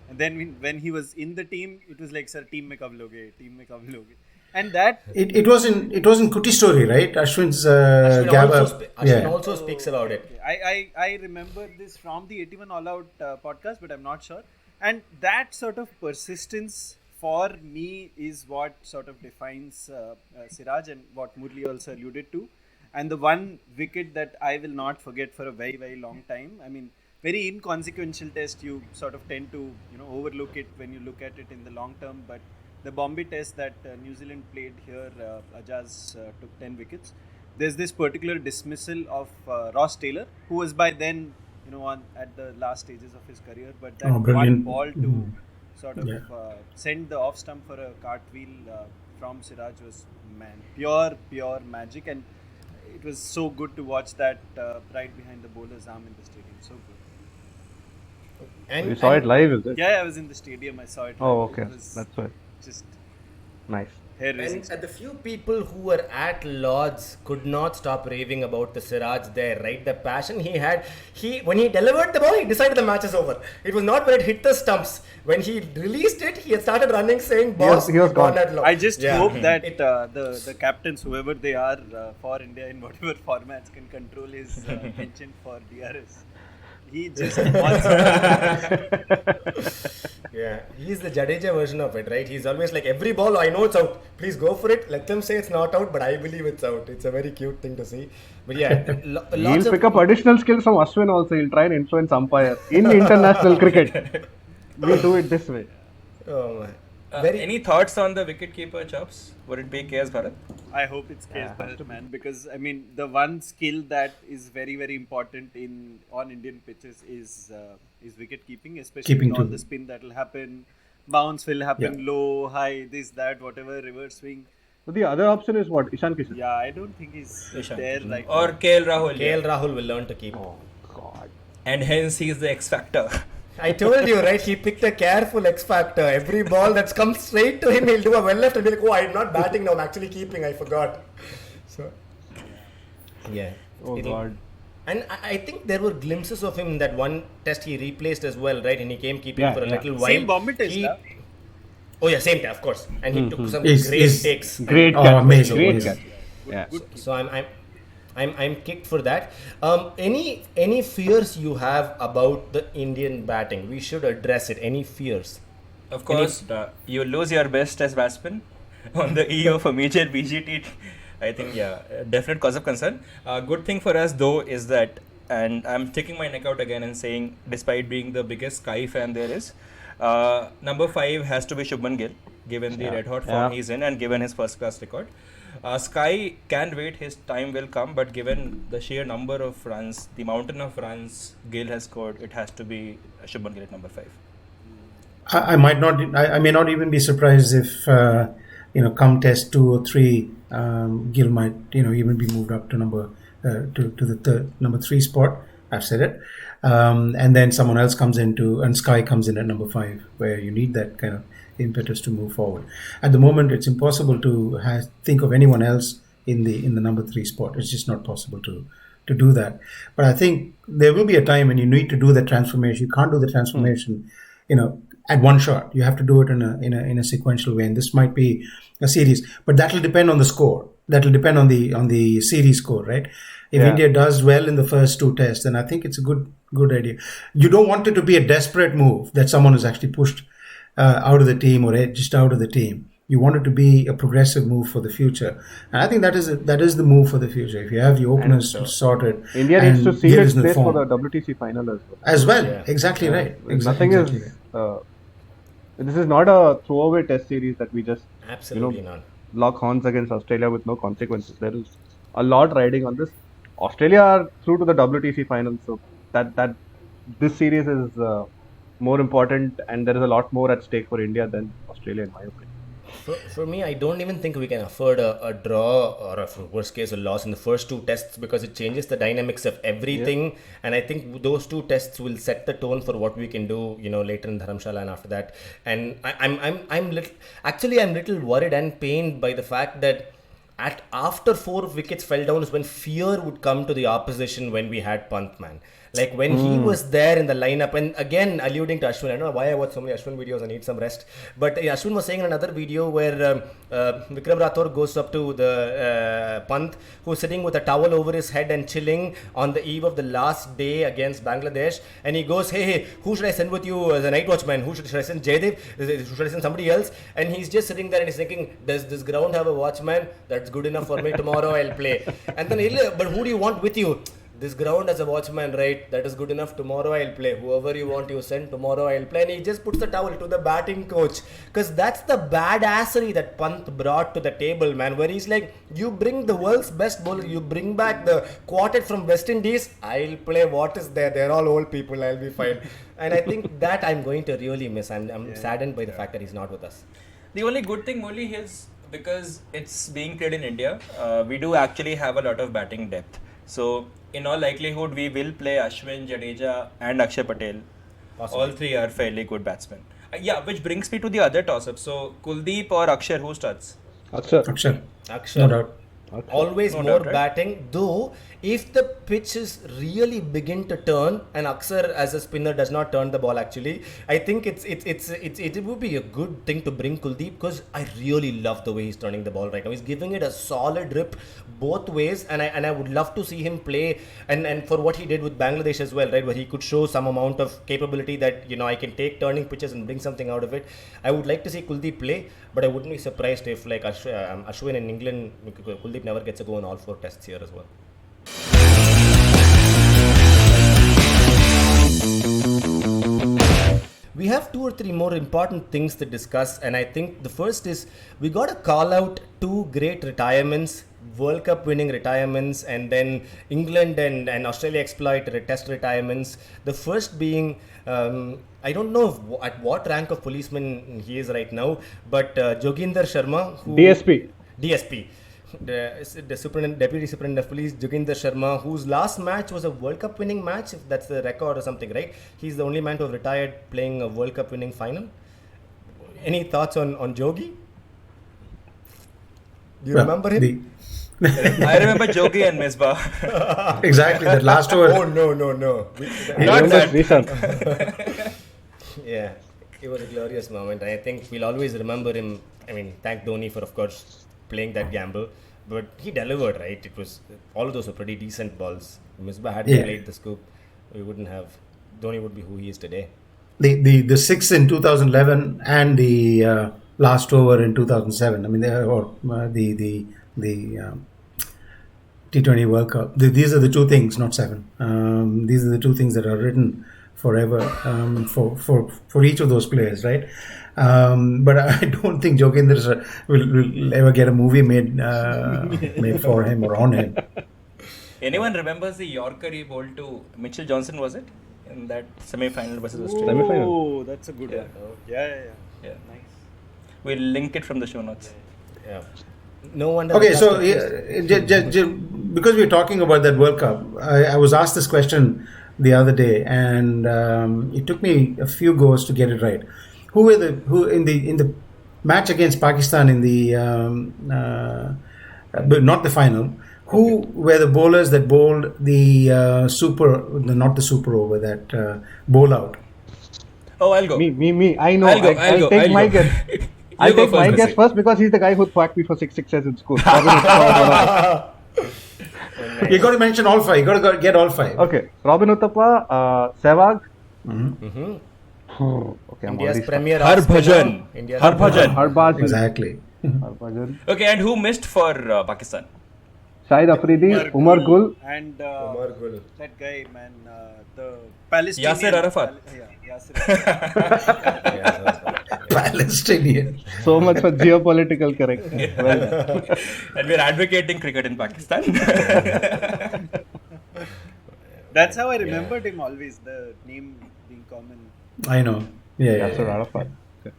[SPEAKER 6] And then when he was in the team, it was like, sir, team mein kab loge, team mein kab loge. And that
[SPEAKER 7] It was in Kuti Story, right? Ashwin's
[SPEAKER 1] Ashwin also speaks about it.
[SPEAKER 6] Okay. I remember this from the 81 All Out podcast, but I'm not sure. And that sort of persistence for me is what sort of defines Siraj, and what Murli also alluded to. And the one wicket that I will not forget for a very, very long time. I mean, very inconsequential test. You sort of tend to overlook it when you look at it in the long term. But the Bombay test that New Zealand played here, Ajaz took 10 wickets. There's this particular dismissal of Ross Taylor, who was by then at the last stages of his career, but that one
[SPEAKER 7] brilliant.
[SPEAKER 6] ball to sort of
[SPEAKER 7] Yeah.
[SPEAKER 6] send the off stump for a cartwheel from Siraj was, man, pure magic. And it was so good to watch that right behind the bowler's arm in the stadium. So good.
[SPEAKER 1] And,
[SPEAKER 5] You saw it live, is it?
[SPEAKER 6] Yeah, I was in the stadium. I saw it.
[SPEAKER 5] Oh,
[SPEAKER 6] live.
[SPEAKER 5] okay.
[SPEAKER 6] It was
[SPEAKER 5] That's why.
[SPEAKER 6] just
[SPEAKER 5] Nice.
[SPEAKER 6] hair-raising.
[SPEAKER 1] And the few people who were at Lords could not stop raving about the Siraj there, right? The passion he had. When he delivered the ball, he decided the match is over. It was not when it hit the stumps. When he released it, he had started running, saying, "Boss,
[SPEAKER 5] he was gone."
[SPEAKER 1] at Lords."
[SPEAKER 6] I just
[SPEAKER 1] Yeah.
[SPEAKER 6] hope that the captains, whoever they are for India in whatever formats, can control his penchant for DRS. He just wants
[SPEAKER 1] Yeah, he's the Jadeja version of it, right? He's always like, every ball, I know it's out. Please go for it. Let them say it's not out, but I believe it's out. It's a very cute thing to see. But yeah, lots
[SPEAKER 5] He'll pick up additional skills from Ashwin also. He'll try and influence umpire in international cricket. We do it this way.
[SPEAKER 1] Oh man.
[SPEAKER 3] Any thoughts on the wicketkeeper, Chops? Would it be KS Bharat?
[SPEAKER 6] I hope it's KS Bharat, man, because I mean the one skill that is very very important on Indian pitches is wicket keeping, especially
[SPEAKER 7] Keeping
[SPEAKER 6] with all
[SPEAKER 7] too.
[SPEAKER 6] the spin that will happen, bounce will happen,
[SPEAKER 7] Yeah.
[SPEAKER 6] low, high, this that, whatever, reverse swing.
[SPEAKER 5] So the other option is what? Ishan Kishan.
[SPEAKER 6] Yeah, I don't think he's
[SPEAKER 3] Ishan
[SPEAKER 6] there
[SPEAKER 3] Kishan.
[SPEAKER 6] right
[SPEAKER 3] Or
[SPEAKER 6] now.
[SPEAKER 3] KL Rahul.
[SPEAKER 1] KL
[SPEAKER 3] yeah.
[SPEAKER 1] Rahul will learn to keep.
[SPEAKER 5] Oh God.
[SPEAKER 3] And hence he's the X factor.
[SPEAKER 1] I told you, right? He picked a careful X factor. Every ball that's come straight to him, he'll do a well left and be like, oh, I'm not batting now, I'm actually keeping, I forgot. So, yeah.
[SPEAKER 5] Oh
[SPEAKER 1] It'll-
[SPEAKER 5] God.
[SPEAKER 1] And I think there were glimpses of him in that one test he replaced as well, right? And he came keeping
[SPEAKER 5] Yeah,
[SPEAKER 1] for a
[SPEAKER 5] yeah.
[SPEAKER 1] little while.
[SPEAKER 6] Same Bombay test,
[SPEAKER 1] He-
[SPEAKER 6] huh?
[SPEAKER 1] Oh, yeah, same time, of course. And he took some
[SPEAKER 7] Is-
[SPEAKER 1] great
[SPEAKER 7] is-
[SPEAKER 1] takes.
[SPEAKER 5] Great
[SPEAKER 7] Oh,
[SPEAKER 5] catch.
[SPEAKER 7] amazing,
[SPEAKER 5] Great
[SPEAKER 7] amazing.
[SPEAKER 5] catch. Yeah.
[SPEAKER 1] So I'm kicked for that. Any fears you have about the Indian batting? We should address it. Any fears?
[SPEAKER 3] Of course, you lose your best as batsman on the eve of a major BGT. I think, definite cause of concern. Good thing for us though is that, and I'm sticking my neck out again and saying, despite being the biggest Sky fan there is, number 5 has to be Shubman Gill, given the red hot form
[SPEAKER 5] Yeah.
[SPEAKER 3] he's in and given his first class record. Sky can wait, his time will come, but given the sheer number of runs, the mountain of runs Gill has scored, it has to be Shubman Gill at number 5.
[SPEAKER 7] I might not. I may not even be surprised if come test 2 or 3, Gill might even be moved up to to the number 3 spot. I've said it, and then someone else comes and Sky comes in at number 5, where you need that kind of impetus to move forward. At the moment, it's impossible to think of anyone else in the number 3 spot. It's just not possible to do that. But I think there will be a time when you need to do the transformation. You can't do the transformation, at one shot. You have to do it in a sequential way, and this might be a series, but that will depend on the score. That will depend on the series score, right? If India does well in the first 2 tests, then I think it's a good idea. You don't want it to be a desperate move that someone is actually pushed out of the team or just out of the team. You want it to be a progressive move for the future, and I think that is the move for the future. If you have the openers sorted,
[SPEAKER 5] India needs to
[SPEAKER 7] and
[SPEAKER 5] see
[SPEAKER 7] Gill
[SPEAKER 5] its
[SPEAKER 7] is in
[SPEAKER 5] place for
[SPEAKER 7] form
[SPEAKER 5] the WTC final as well.
[SPEAKER 7] as well.
[SPEAKER 1] Yeah.
[SPEAKER 7] Exactly right.
[SPEAKER 5] Nothing
[SPEAKER 7] exactly
[SPEAKER 5] is.
[SPEAKER 7] right.
[SPEAKER 5] This is not a throwaway test series that we just
[SPEAKER 1] Absolutely not.
[SPEAKER 5] lock horns against Australia with no consequences. There is a lot riding on this. Australia are through to the WTC final, so that this series is more important, and there is a lot more at stake for India than Australia, in my opinion.
[SPEAKER 1] For me, I don't even think we can afford a draw or a worst case a loss in the first 2 tests, because it changes the dynamics of everything. And I think those 2 tests will set the tone for what we can do, later in Dharamshala and after that. And I'm little worried and pained by the fact that after 4 wickets fell down is when fear would come to the opposition when we had Pant, man. Like when he was there in the lineup, and again alluding to Ashwin, I don't know why I watch so many Ashwin videos, I need some rest. But Ashwin was saying in another video where Vikram Rathore goes up to the Pant, who's sitting with a towel over his head and chilling on the eve of the last day against Bangladesh, and he goes, hey, who should I send with you as a night watchman? Should I send Jaydev? Should I send somebody else? And he's just sitting there and he's thinking, does this ground have a watchman? That's good enough for me. Tomorrow I'll play. And then but who do you want with you? This ground as a watchman, right? That is good enough. Tomorrow I'll play. Whoever you want, you send. Tomorrow I'll play. And he just puts the towel to the batting coach, because that's the badassery that Pant brought to the table, man. Where he's like, you bring the world's best bowler, you bring back the quartet from West Indies. I'll play what is there. They're all old people. I'll be fine. And I think that I'm going to really miss. I'm saddened by the fact that he's not with us.
[SPEAKER 3] The only good thing, Murli, is because it's being played in India, we do actually have a lot of batting depth. So, in all likelihood, we will play Ashwin, Jadeja, and Akshay Patel.
[SPEAKER 1] Possibly.
[SPEAKER 3] All 3 are fairly good batsmen. Which brings me to the other toss-up. So, Kuldeep or Akshay, who starts?
[SPEAKER 5] Akshay.
[SPEAKER 7] Akshay, no doubt.
[SPEAKER 1] Always
[SPEAKER 3] No
[SPEAKER 1] more
[SPEAKER 3] doubt, right?
[SPEAKER 1] batting, though if the pitches really begin to turn and Aksar as a spinner does not turn the ball, actually I think it would be a good thing to bring Kuldeep, because I really love the way he's turning the ball right now. He's giving it a solid rip both ways, and I would love to see him play and for what he did with Bangladesh as well, right, where he could show some amount of capability that I can take turning pitches and bring something out of it. I would like to see Kuldeep play, but I wouldn't be surprised if like Ashwin in England, Kuldeep never gets a go in all 4 tests here as well. We have 2 or 3 more important things to discuss, and I think the first is we got to call out 2 great retirements, World Cup winning retirements, and then England and Australia exploit test retirements. The first being, I don't know at what rank of policeman he is right now, but Joginder Sharma, who DSP, the deputy superintendent of police, Joginder Sharma, whose last match was a World Cup winning match, if that's the record or something, right? He's the only man to have retired playing a World Cup winning final. Any thoughts on Jogi? Do you remember him?
[SPEAKER 3] I remember Jogi and Misbah.
[SPEAKER 7] Exactly, that last over.
[SPEAKER 1] Oh, no.
[SPEAKER 3] Not that.
[SPEAKER 1] Yeah, it was a glorious moment. I think we'll always remember him. I mean, thank Dhoni for, of course, playing that gamble. But he delivered, right? It was, all of those were pretty decent balls. Misbah hadn't played the scoop, we wouldn't have, Dhoni would be who he is today.
[SPEAKER 7] The six in 2011 and the last over in 2007. I mean, the T20 World Cup. These are the 2 things, not 7. These are the 2 things that are written forever for each of those players, right? But I don't think Joginder will ever get a movie made for him or on him.
[SPEAKER 3] Anyone remembers the Yorker he bowled to Mitchell Johnson, was it? In that semi-final versus Australia.
[SPEAKER 5] Semi-final.
[SPEAKER 6] Oh, that's a good one. Yeah.
[SPEAKER 3] Yeah.
[SPEAKER 6] Nice.
[SPEAKER 3] We'll link it from the show notes.
[SPEAKER 1] Yeah. No wonder.
[SPEAKER 7] Okay, so because we're talking about that World Cup, I was asked this question the other day, and it took me a few goes to get it right. Who in the match against Pakistan in the but not the final? Who were the bowlers that bowled the not the super over, that bowl out?
[SPEAKER 3] Oh, I'll go.
[SPEAKER 5] Me. I know.
[SPEAKER 3] I'll
[SPEAKER 5] take my guess. I'll take my guess first because he's the guy who thwacked me for 6 sixes in school.
[SPEAKER 7] You got to mention all 5. You got to get all 5.
[SPEAKER 5] Okay. Robin Uthappa, Sehwag. Okay,
[SPEAKER 1] India's premier
[SPEAKER 3] Harbhajan.
[SPEAKER 5] Harbhajan.
[SPEAKER 7] Exactly.
[SPEAKER 5] Harbhajan.
[SPEAKER 3] Okay, and who missed for Pakistan?
[SPEAKER 5] Shahid Afridi, Umar Gul.
[SPEAKER 6] And
[SPEAKER 1] Gul.
[SPEAKER 6] that guy, man, the Palestinian.
[SPEAKER 3] Yasser Arafat.
[SPEAKER 6] Yasser
[SPEAKER 7] Palestinian.
[SPEAKER 5] So much for geopolitical correctness. Well done.
[SPEAKER 3] And we're advocating cricket in Pakistan.
[SPEAKER 6] That's how I remembered him always, the name being common.
[SPEAKER 7] I know. Yeah.
[SPEAKER 5] Yasser Arafat.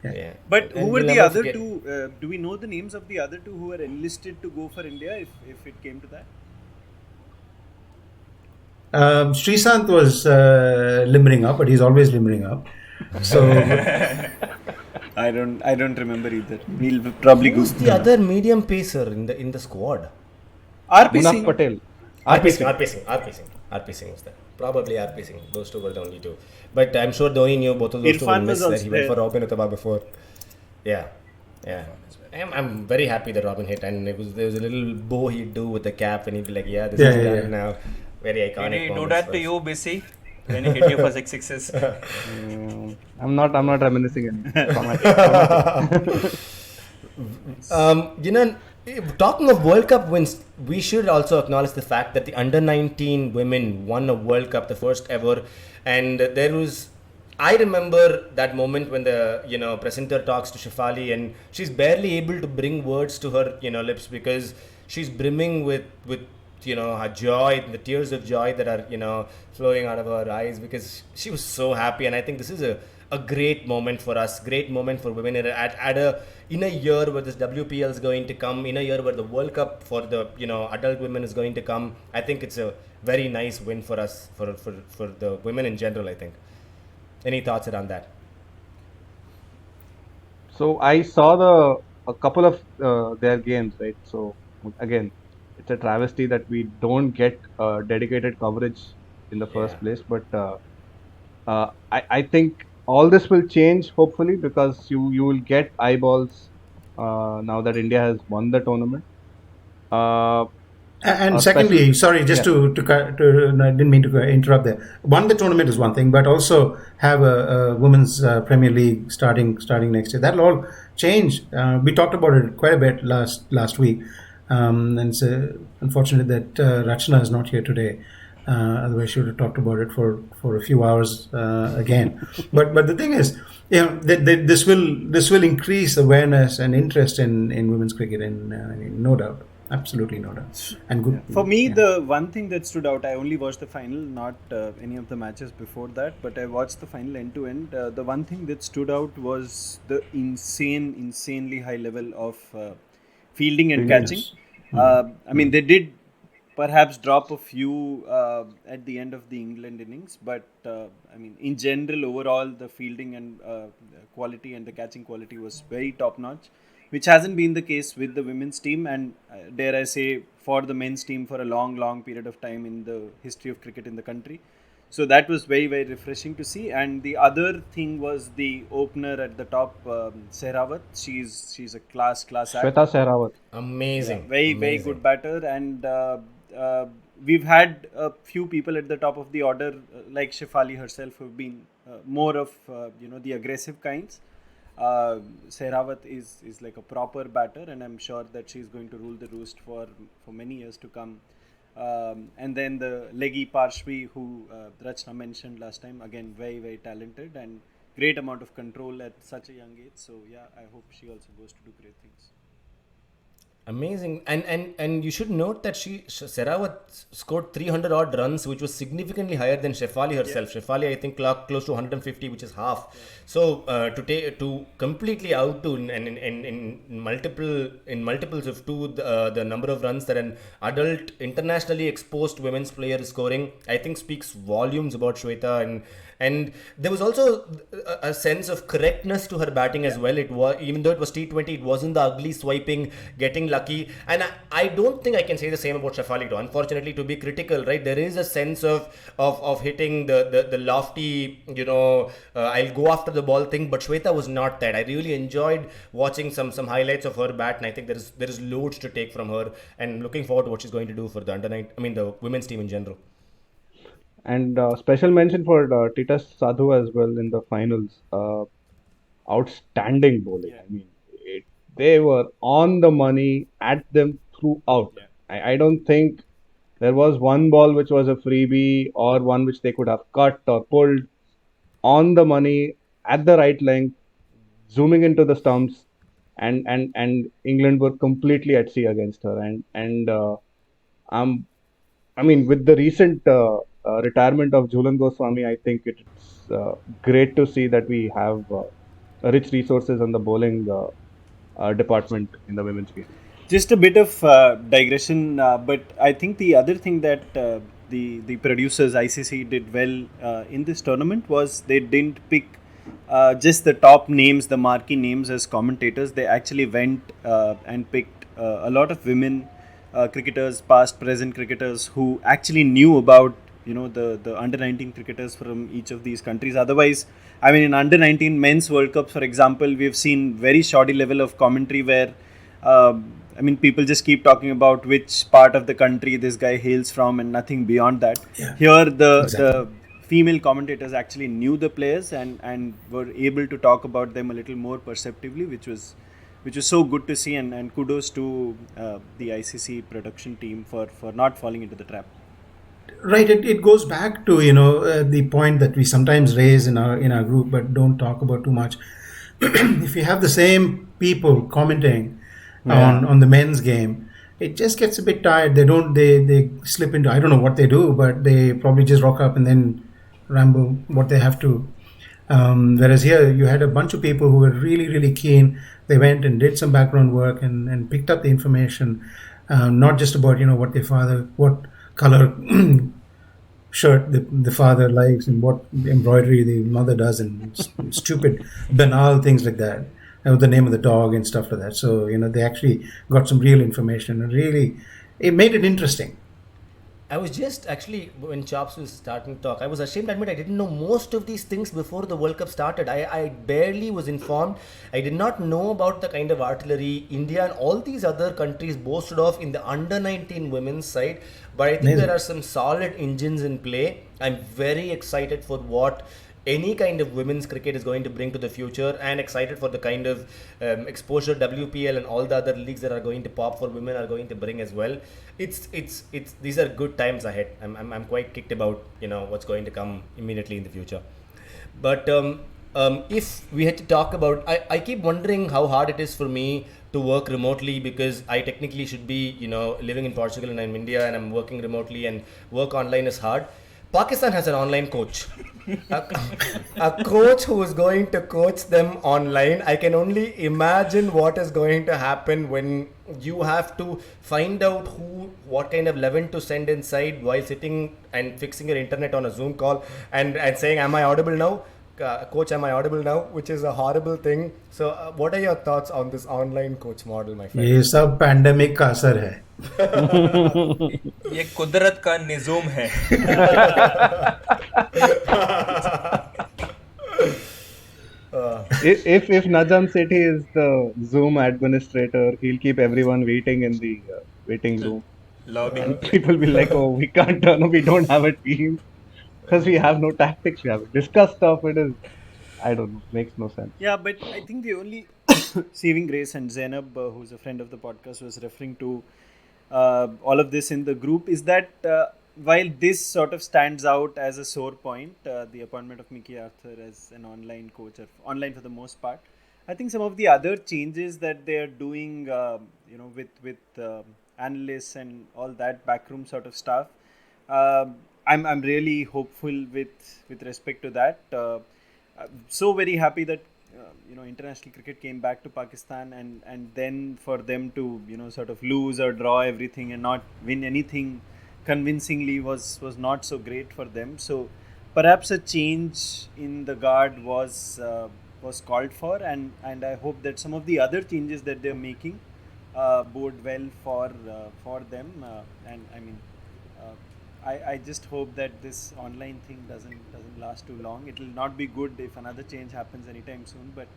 [SPEAKER 1] Yeah.
[SPEAKER 6] But who
[SPEAKER 1] And
[SPEAKER 6] were
[SPEAKER 1] we'll
[SPEAKER 6] the
[SPEAKER 1] never
[SPEAKER 6] other
[SPEAKER 1] forget-
[SPEAKER 6] 2? Do we know the names of the other 2 who were enlisted to go for India if it came to that?
[SPEAKER 7] Srisant was limbering up, but he's always limbering up. So
[SPEAKER 6] I don't remember either. We'll probably
[SPEAKER 1] Who's the other medium pacer in the squad?
[SPEAKER 6] RP
[SPEAKER 5] Munaf
[SPEAKER 6] Singh.
[SPEAKER 5] Patel.
[SPEAKER 1] RP Singh was there. Probably RP Singh. Those 2 were the only 2. But I'm sure Dhoni knew both of those 2
[SPEAKER 6] Irfan
[SPEAKER 1] would
[SPEAKER 6] was
[SPEAKER 1] miss that.
[SPEAKER 6] also
[SPEAKER 1] He went
[SPEAKER 6] there.
[SPEAKER 1] for Robin Uthappa before. Yeah. I'm very happy that Robin hit, and there was a little bow he'd do with the cap, and he'd be like, this is done now. Very iconic.
[SPEAKER 3] Did he do
[SPEAKER 1] moments
[SPEAKER 3] that
[SPEAKER 1] for
[SPEAKER 3] to
[SPEAKER 1] us.
[SPEAKER 3] you, BC? When he hit you for 6 sixes?
[SPEAKER 5] I'm not reminiscing any.
[SPEAKER 1] Talking of World Cup wins, we should also acknowledge the fact that the under-19 women won a World Cup, the first ever, and I remember that moment when the presenter talks to Shefali, and she's barely able to bring words to her lips because she's brimming with her joy, the tears of joy that are flowing out of her eyes because she was so happy. And I think this is a great moment for us, great moment for women in a year where this WPL is going to come, in a year where the World Cup for the adult women is going to come. I think it's a very nice win for us, for the women in general, I think. Any thoughts around that?
[SPEAKER 5] So I saw a couple of their games, right? So again, it's a travesty that we don't get dedicated coverage in the first place. But I think all this will change hopefully because you will get eyeballs now that India has won the tournament.
[SPEAKER 7] And secondly, sorry, just to I didn't mean to interrupt there. Won the tournament is one thing, but also have a women's Premier League starting next year. That'll all change. We talked about it quite a bit last week, and it's unfortunate that Rachna is not here today. Otherwise, she would have talked about it for a few hours again. But the thing is, this will increase awareness and interest in women's cricket, and no doubt, absolutely no doubt, and good.
[SPEAKER 6] For me,
[SPEAKER 7] yeah.
[SPEAKER 6] the one thing that stood out, I only watched the final, not any of the matches before that, but I watched the final end to end. The one thing that stood out was the insanely high level of fielding and
[SPEAKER 5] Fielding,
[SPEAKER 6] catching.
[SPEAKER 5] yes.
[SPEAKER 6] I mean, they did perhaps drop a few at the end of the England innings, but I mean, in general, overall, the fielding and quality and the catching quality was very top notch, which hasn't been the case with the women's team, and dare I say, for the men's team for a long period of time in the history of cricket in the country. So that was very refreshing to see. And the other thing was the opener at the top, Sehrawat. She's a class act.
[SPEAKER 5] Shweta Sehrawat.
[SPEAKER 1] Amazing.
[SPEAKER 6] Very
[SPEAKER 1] Amazing.
[SPEAKER 6] good batter, and we've had a few people at the top of the order like Shefali herself who've been more of the aggressive kinds. Sehrawat is like a proper batter, and I'm sure that she's going to rule the roost for many years to come. And then the leggy Parshvi, who Rachna mentioned last time, again very talented and great amount of control at such a young age. So yeah, I hope she also goes to do great things.
[SPEAKER 1] Amazing, and you should note that Sehrawat scored 300 odd runs, which was significantly higher than Shefali herself. Shefali, I think, clocked close to 150, which is half. So to completely outdo and in multiples of two the number of runs that an adult internationally exposed women's player is scoring, I think speaks volumes about Shweta. And there was also a sense of correctness to her batting as well. It was, even though it was T20, it wasn't the ugly swiping, getting lucky. And I don't think I can say the same about Shefali though. Unfortunately, to be critical, right? There is a sense of hitting the lofty, I'll go after the ball thing. But Shweta was not that. I really enjoyed watching some highlights of her bat, and I think there is loads to take from her. And looking forward to what she's going to do for the women's team in general.
[SPEAKER 5] And special mention for Titas Sadhu as well in the finals. Outstanding bowling. I mean, they were on the money at them throughout. I don't think there was one ball which was a freebie or one which they could have cut or pulled. On the money, at the right length, zooming into the stumps, and England were completely at sea against her. I mean, with the recent retirement of Jhulan Goswami, I think it's great to see that we have rich resources on the bowling department in the women's game.
[SPEAKER 6] Just a bit of digression, but I think the other thing that the producers ICC did well in this tournament was they didn't pick just the top names, the marquee names as commentators. They actually went and picked a lot of women cricketers, past, present cricketers who actually knew about the under 19 cricketers from each of these countries. Otherwise, I mean, in under 19 men's World Cups, for example, we've seen very shoddy level of commentary where I mean, people just keep talking about which part of the country this guy hails from and nothing beyond that.
[SPEAKER 7] Yeah.
[SPEAKER 6] Here,
[SPEAKER 7] Exactly.
[SPEAKER 6] the female commentators actually knew the players and were able to talk about them a little more perceptively, which was so good to see, and kudos to the ICC production team for not falling into the trap.
[SPEAKER 7] Right, it goes back to the point that we sometimes raise in our group, but don't talk about too much. If you have the same people commenting on the men's game, it just gets a bit tired. They slip into, I don't know what they do, but they probably just rock up and then ramble what they have to. Whereas here you had a bunch of people who were really keen. They went and did some background work and picked up the information, not just about what color shirt the father likes and what embroidery the mother does and stupid banal things like that, and the name of the dog and stuff like that. So they actually got some real information, and really it made it interesting.
[SPEAKER 1] I was just actually, when Chops was starting to talk, I was ashamed to admit I didn't know most of these things before the World Cup started. I barely was informed. I did not know about the kind of artillery India and all these other countries boasted of in the under 19 women's side. But I think
[SPEAKER 7] Amazing.
[SPEAKER 1] there are some solid engines in play. I'm very excited for what any kind of women's cricket is going to bring to the future, and excited for the kind of exposure WPL and all the other leagues that are going to pop for women are going to bring as well. It's these are good times ahead. I'm quite kicked about what's going to come immediately in the future. But if we had to talk about, I keep wondering how hard it is for me to work remotely, because I technically should be, living in Portugal and I'm in India and I'm working remotely, and work online is hard. Pakistan has an online coach. A coach who is going to coach them online. I can only imagine what is going to happen when you have to find out what kind of leaven to send inside while sitting and fixing your internet on a Zoom call and saying, am I audible now? Coach, am I audible now? Which is a horrible thing. So what are your thoughts on this online coach model, my friend?
[SPEAKER 7] ये सब pandemic का असर है.
[SPEAKER 3] ये कुदरत का निज़ूम है.
[SPEAKER 5] If Najam Sethi is the Zoom administrator, he'll keep everyone waiting in the waiting room.
[SPEAKER 3] Lobby.
[SPEAKER 5] And people will be like, oh, we can't, no, we don't have a team because we have no tactics. We have to discuss stuff. It is, I don't know, makes no sense.
[SPEAKER 6] Yeah, but I think the only saving grace, and Zainab, who's a friend of the podcast, was referring to all of this in the group, is that while this sort of stands out as a sore point, the appointment of Mickey Arthur as an online coach, or online for the most part, I think some of the other changes that they are doing, with analysts and all that backroom sort of stuff, I'm really hopeful with respect to that. So very happy that international cricket came back to Pakistan, and then for them to sort of lose or draw everything and not win anything convincingly was not so great for them. So perhaps a change in the guard was called for, and I hope that some of the other changes that they're making bode well for them. And I mean, I just hope that this online thing doesn't last too long. It will not be good if another change happens anytime soon. But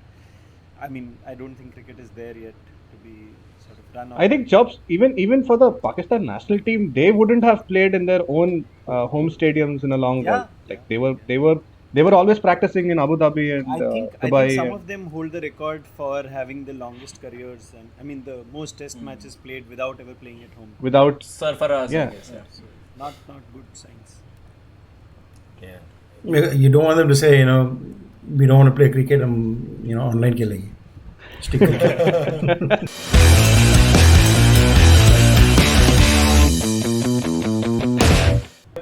[SPEAKER 6] I mean, I don't think cricket is there yet to be sort of done.
[SPEAKER 5] I think jobs even for the Pakistan national team, they wouldn't have played in their own home stadiums in a long while. Like they were always practicing in Abu Dhabi and Dubai.
[SPEAKER 6] I think some of them hold the record for having the longest careers, and I mean the most test matches played without ever playing at home.
[SPEAKER 5] Without
[SPEAKER 3] Sarfaraz,
[SPEAKER 5] yeah.
[SPEAKER 3] I guess. Yeah.
[SPEAKER 6] So not good signs.
[SPEAKER 1] Yeah.
[SPEAKER 7] You don't want them to say, we don't want to play cricket, online खेलेंगे. Stick cricket.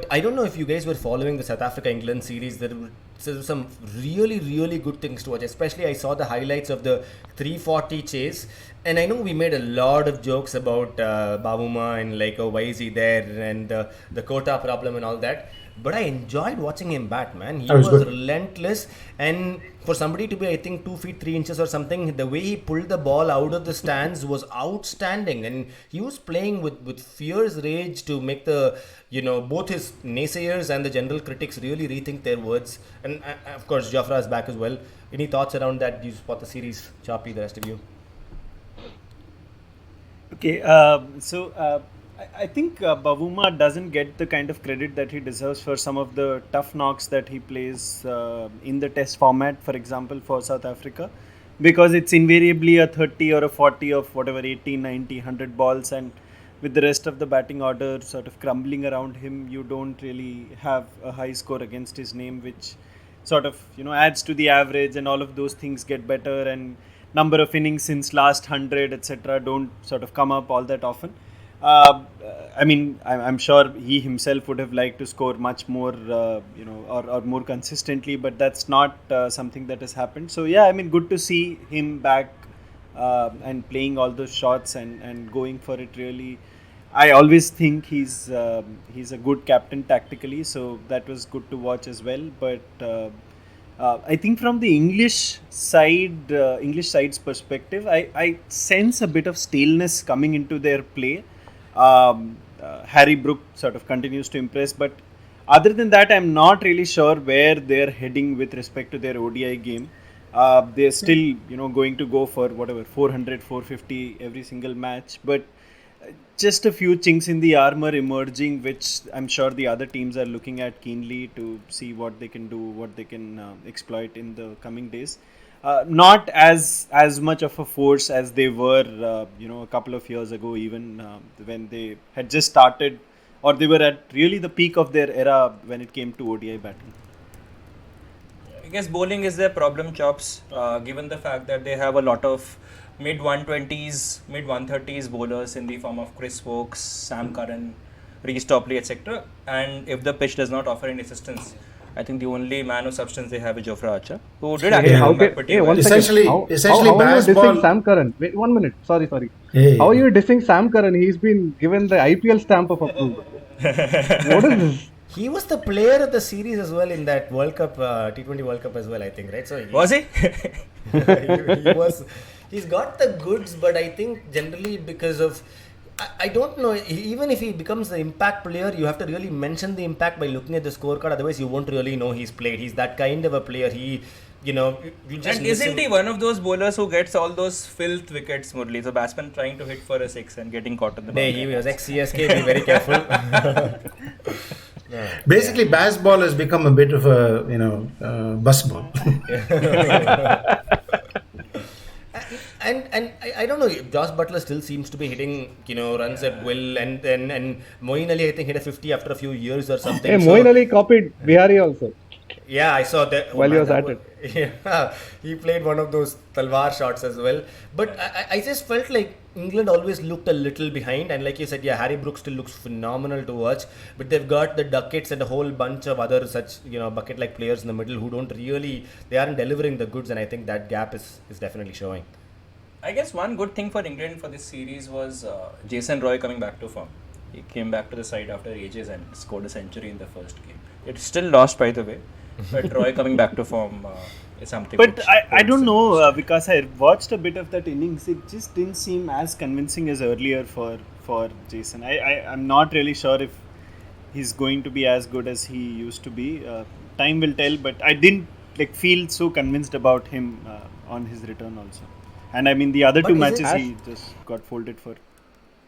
[SPEAKER 1] I don't know if you guys were following the South Africa-England series. There were some really, really good things to watch. Especially I saw the highlights of the 340 chase. And I know we made a lot of jokes about Bavuma and like, oh, why is he there? And the quota problem and all that. But I enjoyed watching him bat, man. He was relentless. And for somebody to be, I think, 2 feet 3 inches or something, the way he pulled the ball out of the stands was outstanding. And he was playing with fierce rage to make the, both his naysayers and the general critics really rethink their words. And of course, Jafra is back as well. Any thoughts around that? Do you spot the series, Chapi, the rest of you?
[SPEAKER 6] Okay, I think Bavuma doesn't get the kind of credit that he deserves for some of the tough knocks that he plays in the test format, for example, for South Africa, because it's invariably a 30 or a 40 of whatever 80, 90, 100 balls, and with the rest of the batting order sort of crumbling around him, you don't really have a high score against his name, which sort of adds to the average, and all of those things get better, and number of innings since last 100 etc. don't sort of come up all that often. I mean, I'm sure he himself would have liked to score much more, or more consistently, but that's not something that has happened. So yeah, I mean, good to see him back and playing all those shots and going for it. Really, I always think he's a good captain tactically, so that was good to watch as well. But I think from the English side's perspective, I sense a bit of staleness coming into their play. Harry Brook sort of continues to impress, but other than that, I'm not really sure where they're heading with respect to their ODI game. They're still, going to go for whatever 400, 450 every single match, but just a few chinks in the armor emerging, which I'm sure the other teams are looking at keenly to see what they can do, what they can exploit in the coming days. Not as much of a force as they were, a couple of years ago, even when they had just started, or they were at really the peak of their era when it came to ODI batting.
[SPEAKER 3] I guess bowling is their problem, Chops, given the fact that they have a lot of mid 120s, mid 130s bowlers in the form of Chris Stokes, Sam Curran, Reece Topley, etc. And if the pitch does not offer any assistance, I think the only man of substance they have is Jofra Archer, who did actually come back pretty well.
[SPEAKER 7] Essentially,
[SPEAKER 5] how are you
[SPEAKER 7] baseball.
[SPEAKER 5] dissing Sam Curran? Wait, 1 minute. Sorry.
[SPEAKER 7] Hey.
[SPEAKER 5] How are you dissing Sam Curran? He's been given the IPL stamp of approval. What is this?
[SPEAKER 1] He was the player of the series as well in that World Cup, T20 World Cup as well, I think, right? So
[SPEAKER 3] Was he?
[SPEAKER 1] he was. He's got the goods, but I think generally because of, I don't know, even if he becomes the impact player, you have to really mention the impact by looking at the scorecard. Otherwise, you won't really know he's played. He's that kind of a player. You just
[SPEAKER 3] And isn't he one of those bowlers who gets all those filth wickets, Murli? So batsman trying to hit for a 6 and getting caught in the
[SPEAKER 1] Hey, he was ex-CSK, be very careful.
[SPEAKER 7] Basically, baseball has become a bit of a bus ball.
[SPEAKER 1] And I don't know, Josh Butler still seems to be hitting runs at will, and Moeen Ali I think hit a 50 after a few years or something.
[SPEAKER 5] Hey, Moeen Ali copied Bihari also.
[SPEAKER 1] Yeah, I saw that.
[SPEAKER 5] While he was at it.
[SPEAKER 1] Yeah, he played one of those talwar shots as well. But I just felt like England always looked a little behind, and like you said, yeah, Harry Brooks still looks phenomenal to watch. But they've got the Duckets and a whole bunch of other such bucket-like players in the middle who they aren't delivering the goods, and I think that gap is definitely showing.
[SPEAKER 3] I guess one good thing for England for this series was Jason Roy coming back to form. He came back to the side after ages and scored a century in the first game. It's still lost, by the way, but Roy coming back to form is something.
[SPEAKER 6] But I don't know, because I watched a bit of that innings. It just didn't seem as convincing as earlier for Jason. I'm not really sure if he's going to be as good as he used to be. Time will tell, but I didn't feel so convinced about him on his return also. And I mean, the other two matches he just got folded for.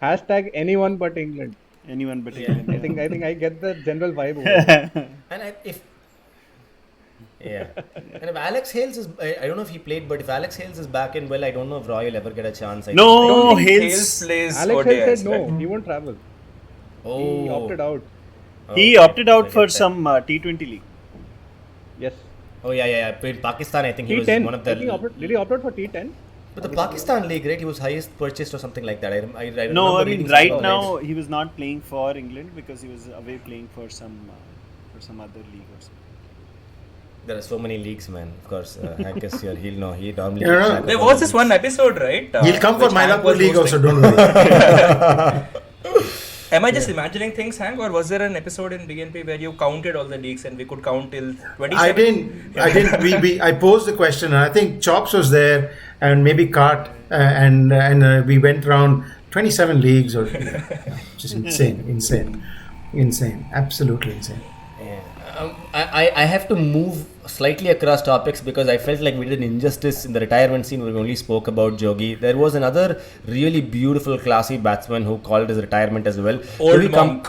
[SPEAKER 5] Hashtag anyone but England.
[SPEAKER 6] Anyone but England.
[SPEAKER 5] I think I get the general vibe over it.
[SPEAKER 1] And if Alex Hales is, I don't know if he played, but if Alex Hales is back in, well, I don't know if Roy will ever get a chance.
[SPEAKER 3] I don't think Hales plays
[SPEAKER 5] Alex
[SPEAKER 3] ODIs,
[SPEAKER 5] Hales said no,
[SPEAKER 3] right?
[SPEAKER 5] he won't travel.
[SPEAKER 1] Oh.
[SPEAKER 5] He opted out.
[SPEAKER 6] He opted out for some T20 league.
[SPEAKER 5] Yes.
[SPEAKER 1] Oh yeah. In Pakistan, I think he was
[SPEAKER 5] T10.
[SPEAKER 1] one of the.
[SPEAKER 5] Did he opt out for T10?
[SPEAKER 1] But the Pakistan league, right? He was highest purchased or something like that. I
[SPEAKER 6] No, I mean right now
[SPEAKER 1] highlights.
[SPEAKER 6] he was not playing for England because he was away playing for some other league or something.
[SPEAKER 1] There are so many leagues, man. Of course, Hank is here. He'll know. He normally.
[SPEAKER 3] There was this one episode, right?
[SPEAKER 7] He'll come for
[SPEAKER 3] which Hank
[SPEAKER 7] Mylapore
[SPEAKER 3] was
[SPEAKER 7] League also,
[SPEAKER 3] hosting.
[SPEAKER 7] don't worry.
[SPEAKER 3] Am I just imagining things, Hank, or was there an episode in BNP where you counted all the leagues and we could count till 27?
[SPEAKER 7] I didn't. I posed the question, and I think Chops was there, and maybe Cart, and we went around 27 leagues, or just insane, absolutely insane.
[SPEAKER 1] I have to move slightly across topics because I felt like we did an injustice in the retirement scene where we only spoke about Jogi. There was another really beautiful, classy batsman who called his retirement as well.
[SPEAKER 3] Monk.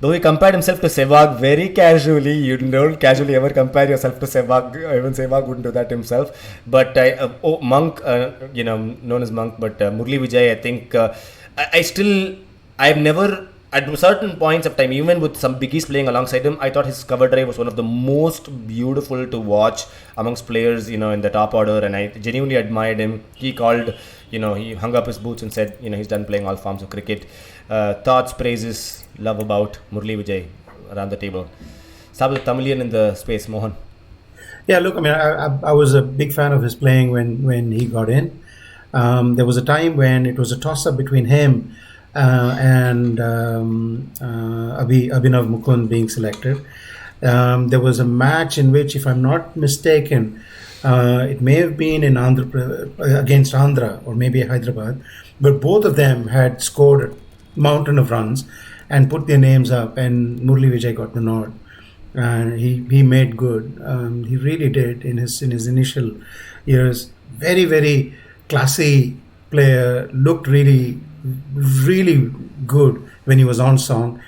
[SPEAKER 1] Though he compared himself to Sehwag very casually. You don't casually ever compare yourself to Sehwag. Even Sehwag wouldn't do that himself. But Monk, known as Monk, but Murli Vijay, I think I've never. At certain points of time, even with some biggies playing alongside him, I thought his cover drive was one of the most beautiful to watch amongst players, in the top order, and I genuinely admired him. He called, he hung up his boots and said, he's done playing all forms of cricket. Thoughts, praises, love about Murli Vijay around the table. Sabal Tamilian in the space, Mohan.
[SPEAKER 7] Yeah, look, I mean, I was a big fan of his playing when he got in. There was a time when it was a toss-up between him and Abhinav Mukund being selected. There was a match in which, if I'm not mistaken, it may have been in against Andhra or maybe Hyderabad, but both of them had scored a mountain of runs and put their names up, and Murli Vijay got the nod. And he made good. He really did in his initial years. Very, very classy player. Looked really really good when he was on song,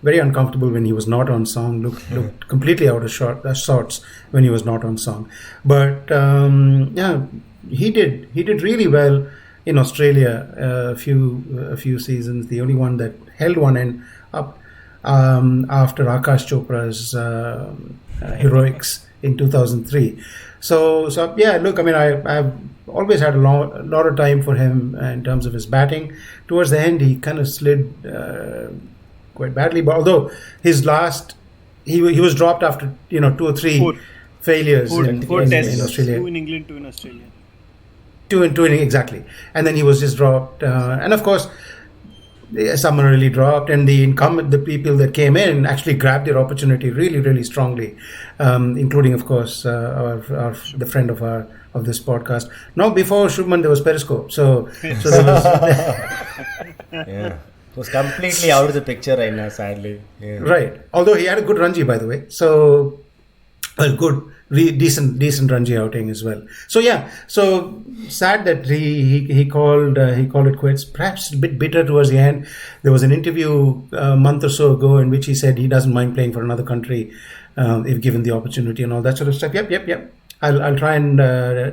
[SPEAKER 7] very uncomfortable when he was not on song, looked completely out of sorts when he was not on song. But yeah, he did really well in Australia a few seasons. The only one that held one end up after Akash Chopra's heroics in 2003. So yeah, look, I mean, I've always had a lot of time for him in terms of his batting. Towards the end, he kind of slid quite badly. But although his last, he was dropped after 2 or 3 failures
[SPEAKER 6] Four tests,
[SPEAKER 7] in Australia.
[SPEAKER 6] 2 in England, 2 in Australia.
[SPEAKER 7] Two exactly, and then he was just dropped. And of course, summarily dropped, and the people that came in actually grabbed their opportunity really, really strongly, including, of course, the friend of this podcast. Now, before Shubman, there was Periscope, so there was
[SPEAKER 1] Yeah. It was completely out of the picture right now, sadly. Yeah.
[SPEAKER 7] right. Although he had a good Ranji, by the way, so a good, decent Ranji outing as well. So yeah, so sad that he called it quits. Perhaps a bit bitter towards the end. There was an interview a month or so ago in which he said he doesn't mind playing for another country if given the opportunity and all that sort of stuff. Yep. I'll try and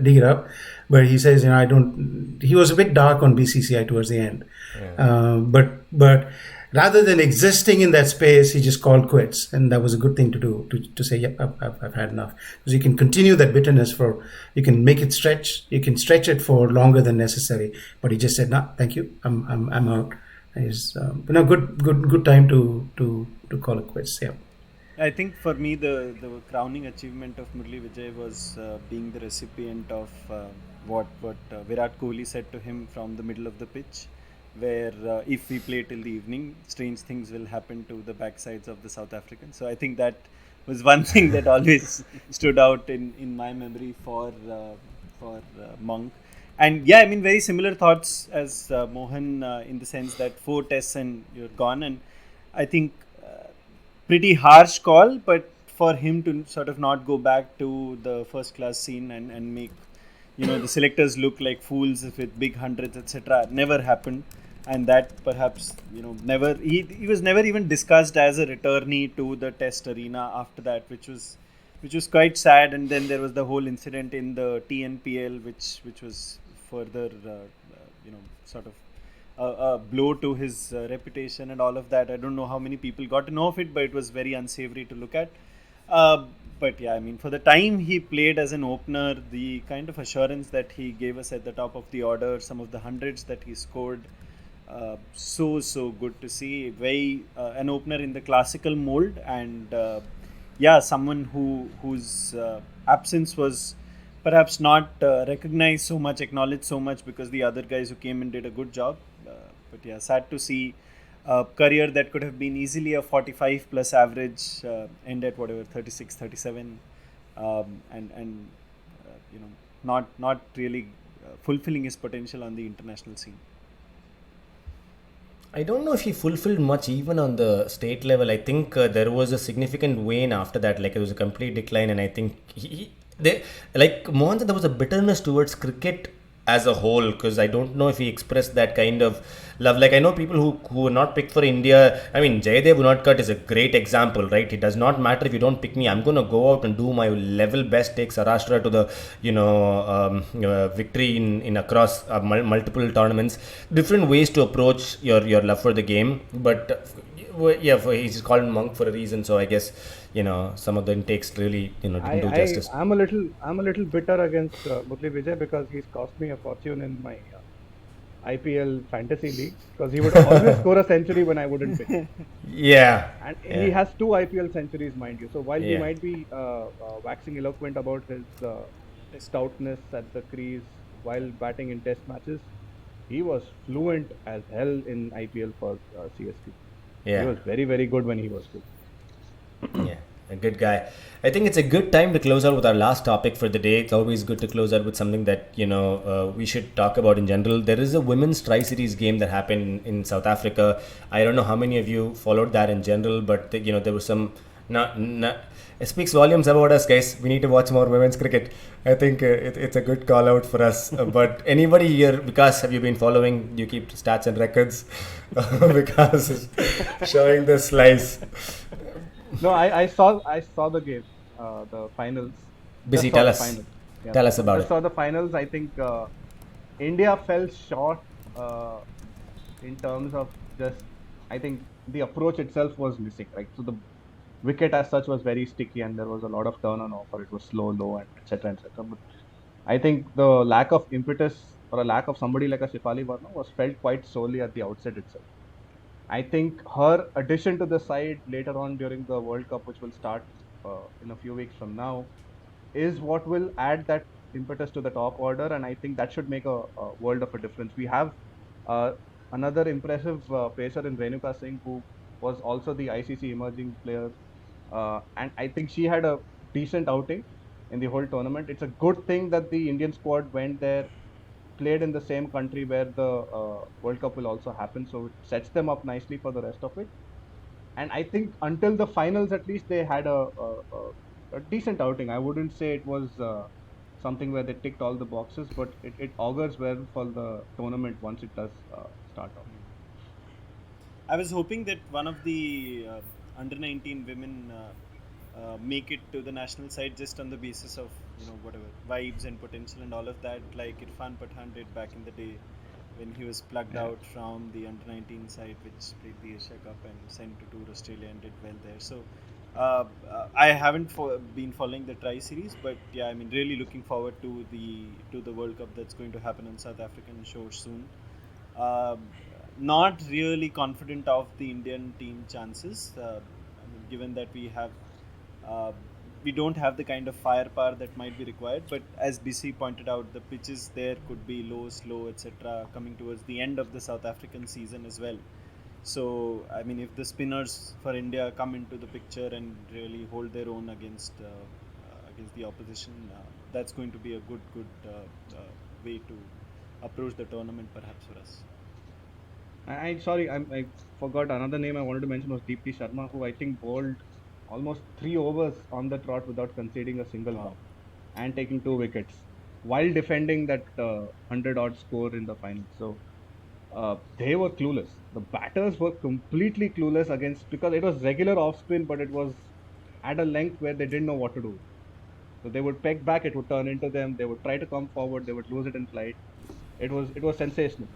[SPEAKER 7] dig it up. But he says, I don't. He was a bit dark on BCCI towards the end. Yeah. But rather than existing in that space, he just called quits, and that was a good thing to do. To say, yep, I've had enough, because you can continue that bitterness you can make it stretch. You can stretch it for longer than necessary. But he just said, "No, thank you, I'm out." It's good time to call it quits. Yeah.
[SPEAKER 6] I think for me, the crowning achievement of Murli Vijay was being the recipient of what Virat Kohli said to him from the middle of the pitch, where if we play till the evening, strange things will happen to the backsides of the South Africans. So I think that was one thing that always stood out in my memory for Monk. And yeah, I mean, very similar thoughts as Mohan, in the sense that 4 tests and you're gone. And I think pretty harsh call, but for him to sort of not go back to the first class scene and make the selectors look like fools with big hundreds, etc., never happened. And that perhaps never he was never even discussed as a returnee to the test arena after that, which was quite sad. And then there was the whole incident in the TNPL, which was further sort of a blow to his reputation and all of that. I don't know how many people got to know of it, but it was very unsavory to look at. But yeah, I mean, for the time he played as an opener, the kind of assurance that he gave us at the top of the order, some of the hundreds that he scored, so good to see. Very an opener in the classical mold, and someone whose absence was perhaps not recognized so much, acknowledged so much, because the other guys who came in did a good job. But yeah, sad to see a career that could have been easily a 45 plus average end at whatever 36, 37, and not really fulfilling his potential on the international scene.
[SPEAKER 1] I don't know if he fulfilled much even on the state level. I think there was a significant wane after that. Like, it was a complete decline, and I think like Mohan said, there was a bitterness towards cricket as a whole, because I don't know if he expressed that kind of love. Like, I know people who were not picked for India. I mean, Jayadev Unadkat is a great example, right? It does not matter if you don't pick me. I'm going to go out and do my level best, take Saurashtra to the victory in across multiple tournaments. Different ways to approach your love for the game. But he's called Monk for a reason. So I guess some of the intakes really didn't do justice.
[SPEAKER 5] I'm a little bitter against Murli Vijay, because he's cost me a fortune in my IPL fantasy league, because he would always score a century when I wouldn't pick.
[SPEAKER 1] Yeah.
[SPEAKER 5] And he has 2 IPL centuries, mind you. So while he might be waxing eloquent about his stoutness at the crease while batting in test matches, he was fluent as hell in IPL for CSK.
[SPEAKER 1] Yeah.
[SPEAKER 5] He was very, very good when he was good.
[SPEAKER 1] Yeah, a good guy. I think it's a good time to close out with our last topic for the day. It's always good to close out with something that we should talk about in general. There is a women's Tri-Series game that happened in South Africa. I don't know how many of you followed that in general, but there was some it speaks volumes about us, guys. We need to watch more women's cricket. I think it's a good call out for us. But anybody here, Vikas, have you been following? You keep stats and records. Vikas is showing the slice.
[SPEAKER 5] No, I saw the game, the finals.
[SPEAKER 1] Busy,
[SPEAKER 5] Just saw
[SPEAKER 1] tell
[SPEAKER 5] the
[SPEAKER 1] us.
[SPEAKER 5] finals. Yeah.
[SPEAKER 1] Tell us about
[SPEAKER 5] Just
[SPEAKER 1] it.
[SPEAKER 5] saw the finals. I think India fell short in terms of just. I think the approach itself was missing. Right, so the wicket as such was very sticky, and there was a lot of turn on offer. It was slow, low, and etc. etc. But I think the lack of impetus or a lack of somebody like a Shefali Verma was felt quite solely at the outset itself. I think her addition to the side later on during the World Cup, which will start in a few weeks from now, is what will add that impetus to the top order, and I think that should make a world of a difference. We have uh, another impressive pacer in Renuka Singh, who was also the ICC emerging player, and I think she had a decent outing in the whole tournament. It's a good thing that the Indian squad went there, played in the same country where the World Cup will also happen, so it sets them up nicely for the rest of it. And I think until the finals, at least they had a decent outing. I wouldn't say it was something where they ticked all the boxes, but it augurs well for the tournament once it does start off.
[SPEAKER 6] I was hoping that one of the under 19 women make it to the national side just on the basis of whatever vibes and potential and all of that, like Irfan Pathan did back in the day when he was plugged out from the under 19 side, which played the Asia Cup and sent to tour Australia and did well there. So I haven't been following the Tri Series, but yeah, I mean, really looking forward to the World Cup that's going to happen on South African shores soon. Not really confident of the Indian team chances, given that we don't have the kind of firepower that might be required. But as BC pointed out, the pitches there could be low, slow, etc. coming towards the end of the South African season as well. So, I mean, if the spinners for India come into the picture and really hold their own against the opposition, that's going to be a good way to approach the tournament, perhaps, for us.
[SPEAKER 5] I forgot another name I wanted to mention was Deepti Sharma, who I think bowled almost 3 overs on the trot without conceding a single run and taking 2 wickets while defending that 100-odd score in the final. So they were clueless. The batters were completely clueless because it was regular off spin, but it was at a length where they didn't know what to do. So they would peg back, it would turn into them. They would try to come forward, they would lose it in flight. It was sensational.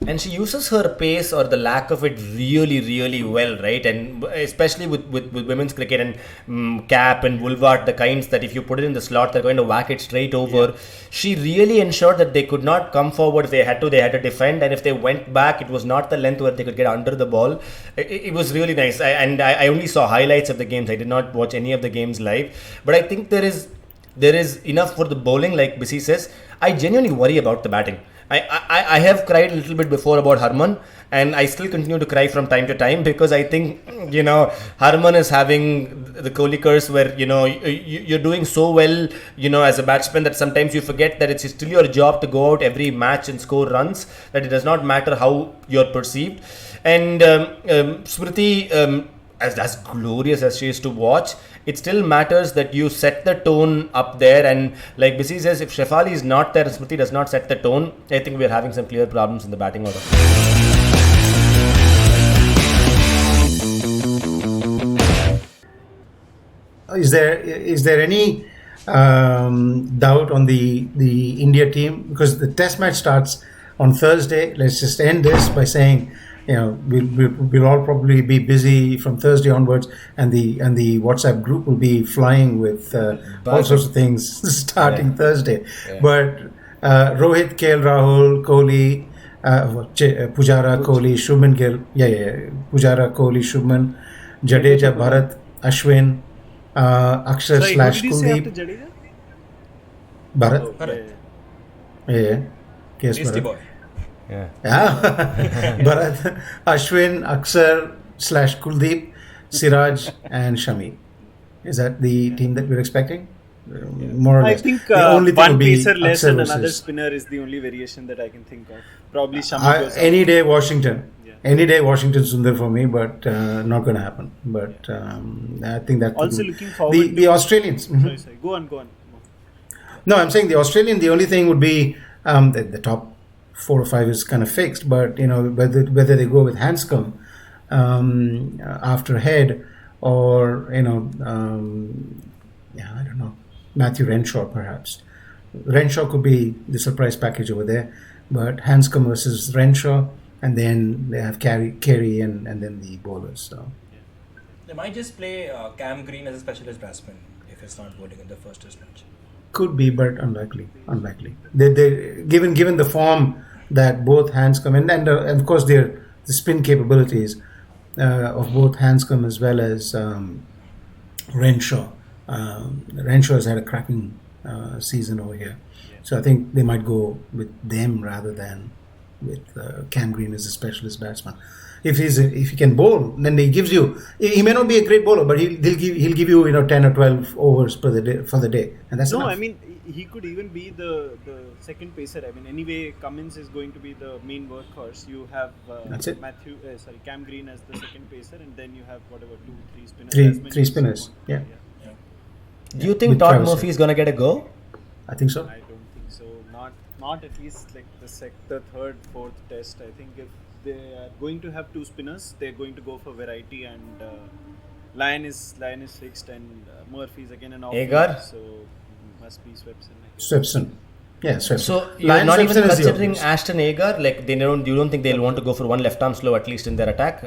[SPEAKER 1] And she uses her pace or the lack of it really, really well, right? And especially with women's cricket and Cap and Woolward, the kinds that if you put it in the slot, they're going to whack it straight over. Yeah. She really ensured that they could not come forward if they had to defend. And if they went back, it was not the length where they could get under the ball. It was really nice. I only saw highlights of the games. I did not watch any of the games live. But I think there is enough for the bowling, like Bissy says. I genuinely worry about the batting. I have cried a little bit before about Harman, and I still continue to cry from time to time because I think, Harman is having the Kohli curse where, you're doing so well, as a batsman that sometimes you forget that it's still your job to go out every match and score runs, that it does not matter how you're perceived. And Smriti, as glorious as she is to watch, it still matters that you set the tone up there. And like Bissy says, if Shefali is not there and Smriti does not set the tone, I think we're having some clear problems in the batting order.
[SPEAKER 7] Is there any doubt on the India team? Because the test match starts on Thursday. Let's just end this by saying, we'll all probably be busy from Thursday onwards, and the WhatsApp group will be flying with all sorts of things starting Thursday. Yeah. But Rohit, KL Rahul, Kohli, Pujara, Kohli, Shubman Gill, Pujara, Kohli, Shubman, Jadeja, Bharat, Ashwin, Akshar / Kuldeep. Bharat. Yeah. Yes, Bharat. Boy. Yeah. Bharat, Ashwin, Akshar / Kuldeep, Siraj, and Shami. Is that the team that we're expecting? More or less.
[SPEAKER 6] I think one pacer less and another spinner is the only variation that I can think of. Probably Shami goes
[SPEAKER 7] any day Washington.
[SPEAKER 6] Yeah.
[SPEAKER 7] Any day Washington Sundar for me, but not going to happen. But I think that
[SPEAKER 6] Also
[SPEAKER 7] could be-
[SPEAKER 6] looking forward
[SPEAKER 7] the Australians. Mhm.
[SPEAKER 6] Sorry. Go on.
[SPEAKER 7] No, I'm saying the Australian. The only thing would be the top 4 or 5 is kind of fixed, but whether they go with Hanscom after Head, or I don't know, Matthew Renshaw perhaps. Renshaw could be the surprise package over there, but Hanscom versus Renshaw, and then they have Carey and then the bowlers. So
[SPEAKER 3] They might just play Cam Green as a specialist batsman if it's not bowling in the first test match.
[SPEAKER 7] could be, but unlikely. They given the form that both Hanscom and of course the spin capabilities of both Hanscom as well as Renshaw. Renshaw has had a cracking season over here, so I think they might go with them rather than with Cam Green as a specialist batsman. If he can bowl, then he gives you. He may not be a great bowler, but he'll give you 10 or 12 overs for the day, and that's
[SPEAKER 6] No,
[SPEAKER 7] enough.
[SPEAKER 6] I mean, he could even be the second pacer. I mean, anyway, Cummins is going to be the main workhorse. You have
[SPEAKER 7] That's it.
[SPEAKER 6] Cam Green as the second pacer, and then you have whatever 2-3 spinners. as many
[SPEAKER 7] Three
[SPEAKER 6] as you
[SPEAKER 7] spinners.
[SPEAKER 6] want.
[SPEAKER 7] Yeah,
[SPEAKER 1] Do you think
[SPEAKER 7] With
[SPEAKER 1] Todd
[SPEAKER 7] Travis
[SPEAKER 1] Murphy is gonna get a go?
[SPEAKER 7] I think so.
[SPEAKER 6] I don't think so. Not at least like the third, fourth test. I think if they are going to have two spinners, they're going to go for variety, and Lyon is fixed, and Murphy is again an off
[SPEAKER 1] Agar?
[SPEAKER 6] so must be Swepson. I guess.
[SPEAKER 7] Swepson. Yeah, Swepson.
[SPEAKER 1] So you're
[SPEAKER 7] Lyon
[SPEAKER 1] not even
[SPEAKER 7] Swepson is the
[SPEAKER 1] considering
[SPEAKER 7] obvious.
[SPEAKER 1] Ashton Agar? Like you don't think they'll want to go for one left arm slow at least in their attack?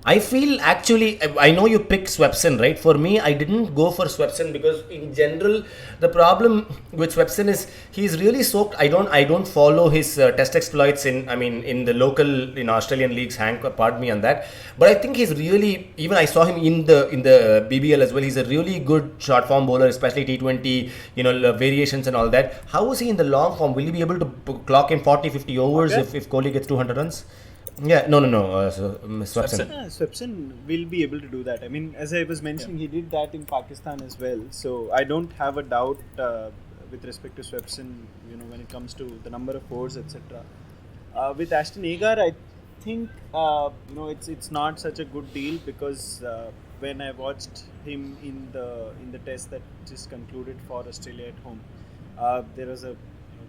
[SPEAKER 1] I feel actually, I know you picked Swepson, right? For me, I didn't go for Swepson because in general, the problem with Swepson is he's really soaked. I don't follow his test exploits in the local Australian leagues. Hank, pardon me on that. But I think he's really, even I saw him in the BBL as well. He's a really good short form bowler, especially T20, variations and all that. How is he in the long form? Will he be able to clock in 40, 50 overs if Kohli gets 200 runs? Yeah, no. Swepson.
[SPEAKER 6] Swepson will be able to do that. I mean, as I was mentioning, he did that in Pakistan as well. So I don't have a doubt with respect to Swepson. When it comes to the number of fours, etc. With Ashton Agar, I think it's not such a good deal because when I watched him in the test that just concluded for Australia at home, there was a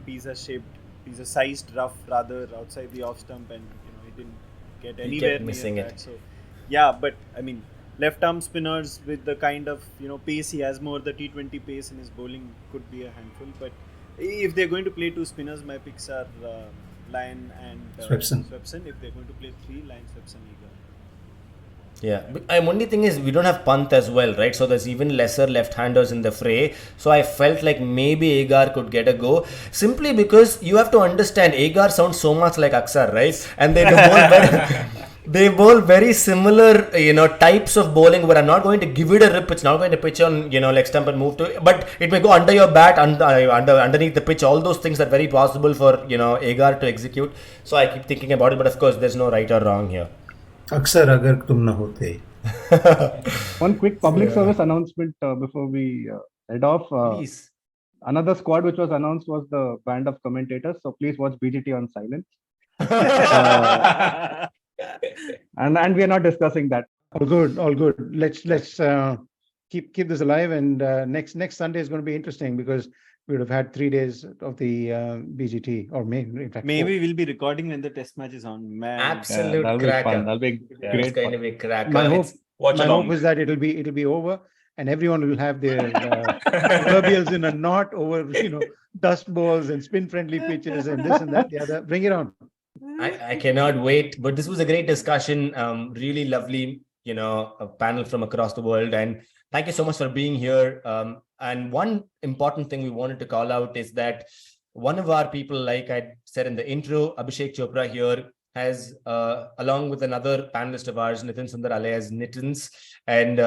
[SPEAKER 6] pizza-sized rough rather outside the off stump, and he didn't get anywhere
[SPEAKER 1] kept missing
[SPEAKER 6] near
[SPEAKER 1] it.
[SPEAKER 6] that. So yeah, but I mean, left arm spinners with the kind of pace he has, more the T20 pace in his bowling, could be a handful. But if they're going to play two spinners, my picks are Lyon and
[SPEAKER 7] Swepson.
[SPEAKER 6] If they're going to play three, Lyon, Swepson, Agar.
[SPEAKER 1] Yeah, but only thing is we don't have Pant as well, right? So there's even lesser left-handers in the fray. So I felt like maybe Agar could get a go, simply because you have to understand Agar sounds so much like Aksar, right? And they bowl very similar, types of bowling where I'm not going to give it a rip. It's not going to pitch on, leg stump and move to, but it may go under your bat, underneath the pitch. All those things are very possible for, Agar to execute. So I keep thinking about it, but of course there's no right or wrong here.
[SPEAKER 7] अक्सर अगर तुम न होते.
[SPEAKER 5] One quick public service announcement before we head off.
[SPEAKER 1] Please.
[SPEAKER 5] Another squad which was announced was the band of commentators. So please watch BGT on silence. And we are not discussing that.
[SPEAKER 7] All good. Let's keep this alive, and next Sunday is going to be interesting because we would have had 3 days of the BGT, or maybe in fact
[SPEAKER 6] Maybe we'll be recording when the test match is on. Man,
[SPEAKER 1] Absolute
[SPEAKER 5] that'll be
[SPEAKER 1] cracker.
[SPEAKER 5] fun. That'll be
[SPEAKER 1] It's
[SPEAKER 5] great.
[SPEAKER 1] going to
[SPEAKER 5] fun.
[SPEAKER 1] be cracker.
[SPEAKER 7] My hope,
[SPEAKER 3] Watch
[SPEAKER 7] my
[SPEAKER 3] along.
[SPEAKER 7] hope is that it'll be over, and everyone will have their proverbials in a knot over dust balls and spin friendly pitches and this and that. The other, bring it on.
[SPEAKER 1] I cannot wait. But this was a great discussion. Really lovely, a panel from across the world. And thank you so much for being here. And one important thing we wanted to call out is that one of our people, like I said in the intro, Abhishek Chopra here, has, along with another panelist of ours, Nitin Sundar alias Nittins, and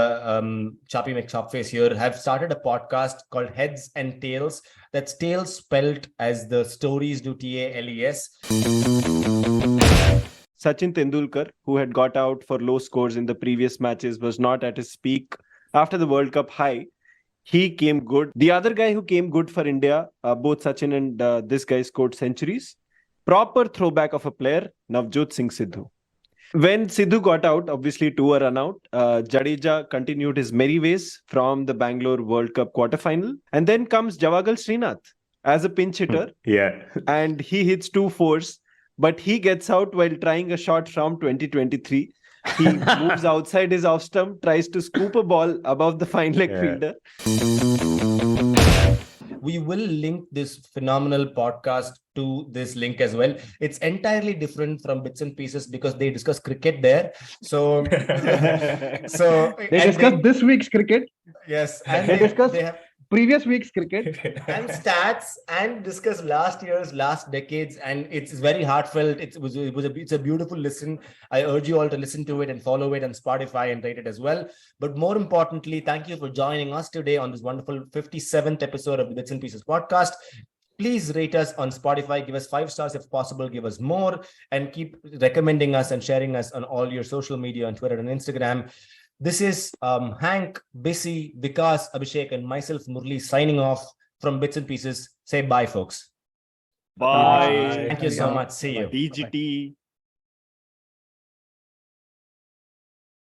[SPEAKER 1] Chappy McChopface here, have started a podcast called Heads and Tails. That's Tales spelt as the stories do TALES.
[SPEAKER 6] Sachin Tendulkar, who had got out for low scores in the previous matches, was not at his peak after the World Cup high. He came good. The other guy who came good for India, both Sachin and this guy scored centuries.
[SPEAKER 2] proper throwback of a player, Navjot Singh Sidhu. When Sidhu got out, obviously 2 a run out, Jadeja continued his merry ways from the Bangalore World Cup quarterfinal. And then comes Javagal Srinath as a pinch hitter.
[SPEAKER 5] Yeah.
[SPEAKER 2] And he hits 2 fours, but he gets out while trying a shot from 2023. He moves outside his off stump, tries to scoop a ball above the fine leg fielder.
[SPEAKER 1] We will link this phenomenal podcast to this link as well. It's entirely different from Bits and Pieces because they discuss cricket there. So,
[SPEAKER 5] They discuss this week's cricket.
[SPEAKER 1] Yes,
[SPEAKER 5] and they have previous week's cricket
[SPEAKER 1] and stats and discuss last year's, last decades, and it's very heartfelt. It's a beautiful listen. I urge you all to listen to it and follow it on Spotify and rate it as well. But more importantly, thank you for joining us today on this wonderful 57th episode of the Bits and Pieces podcast. Please rate us on Spotify. Give us 5 stars if possible. Give us more, and keep recommending us and sharing us on all your social media on Twitter and Instagram. This is Hank, Bissy, Vikas, Abhishek, and myself, Murli, signing off from Bits and Pieces. Say bye, folks.
[SPEAKER 2] Bye.
[SPEAKER 1] Thank you so much. See you.
[SPEAKER 2] DGT.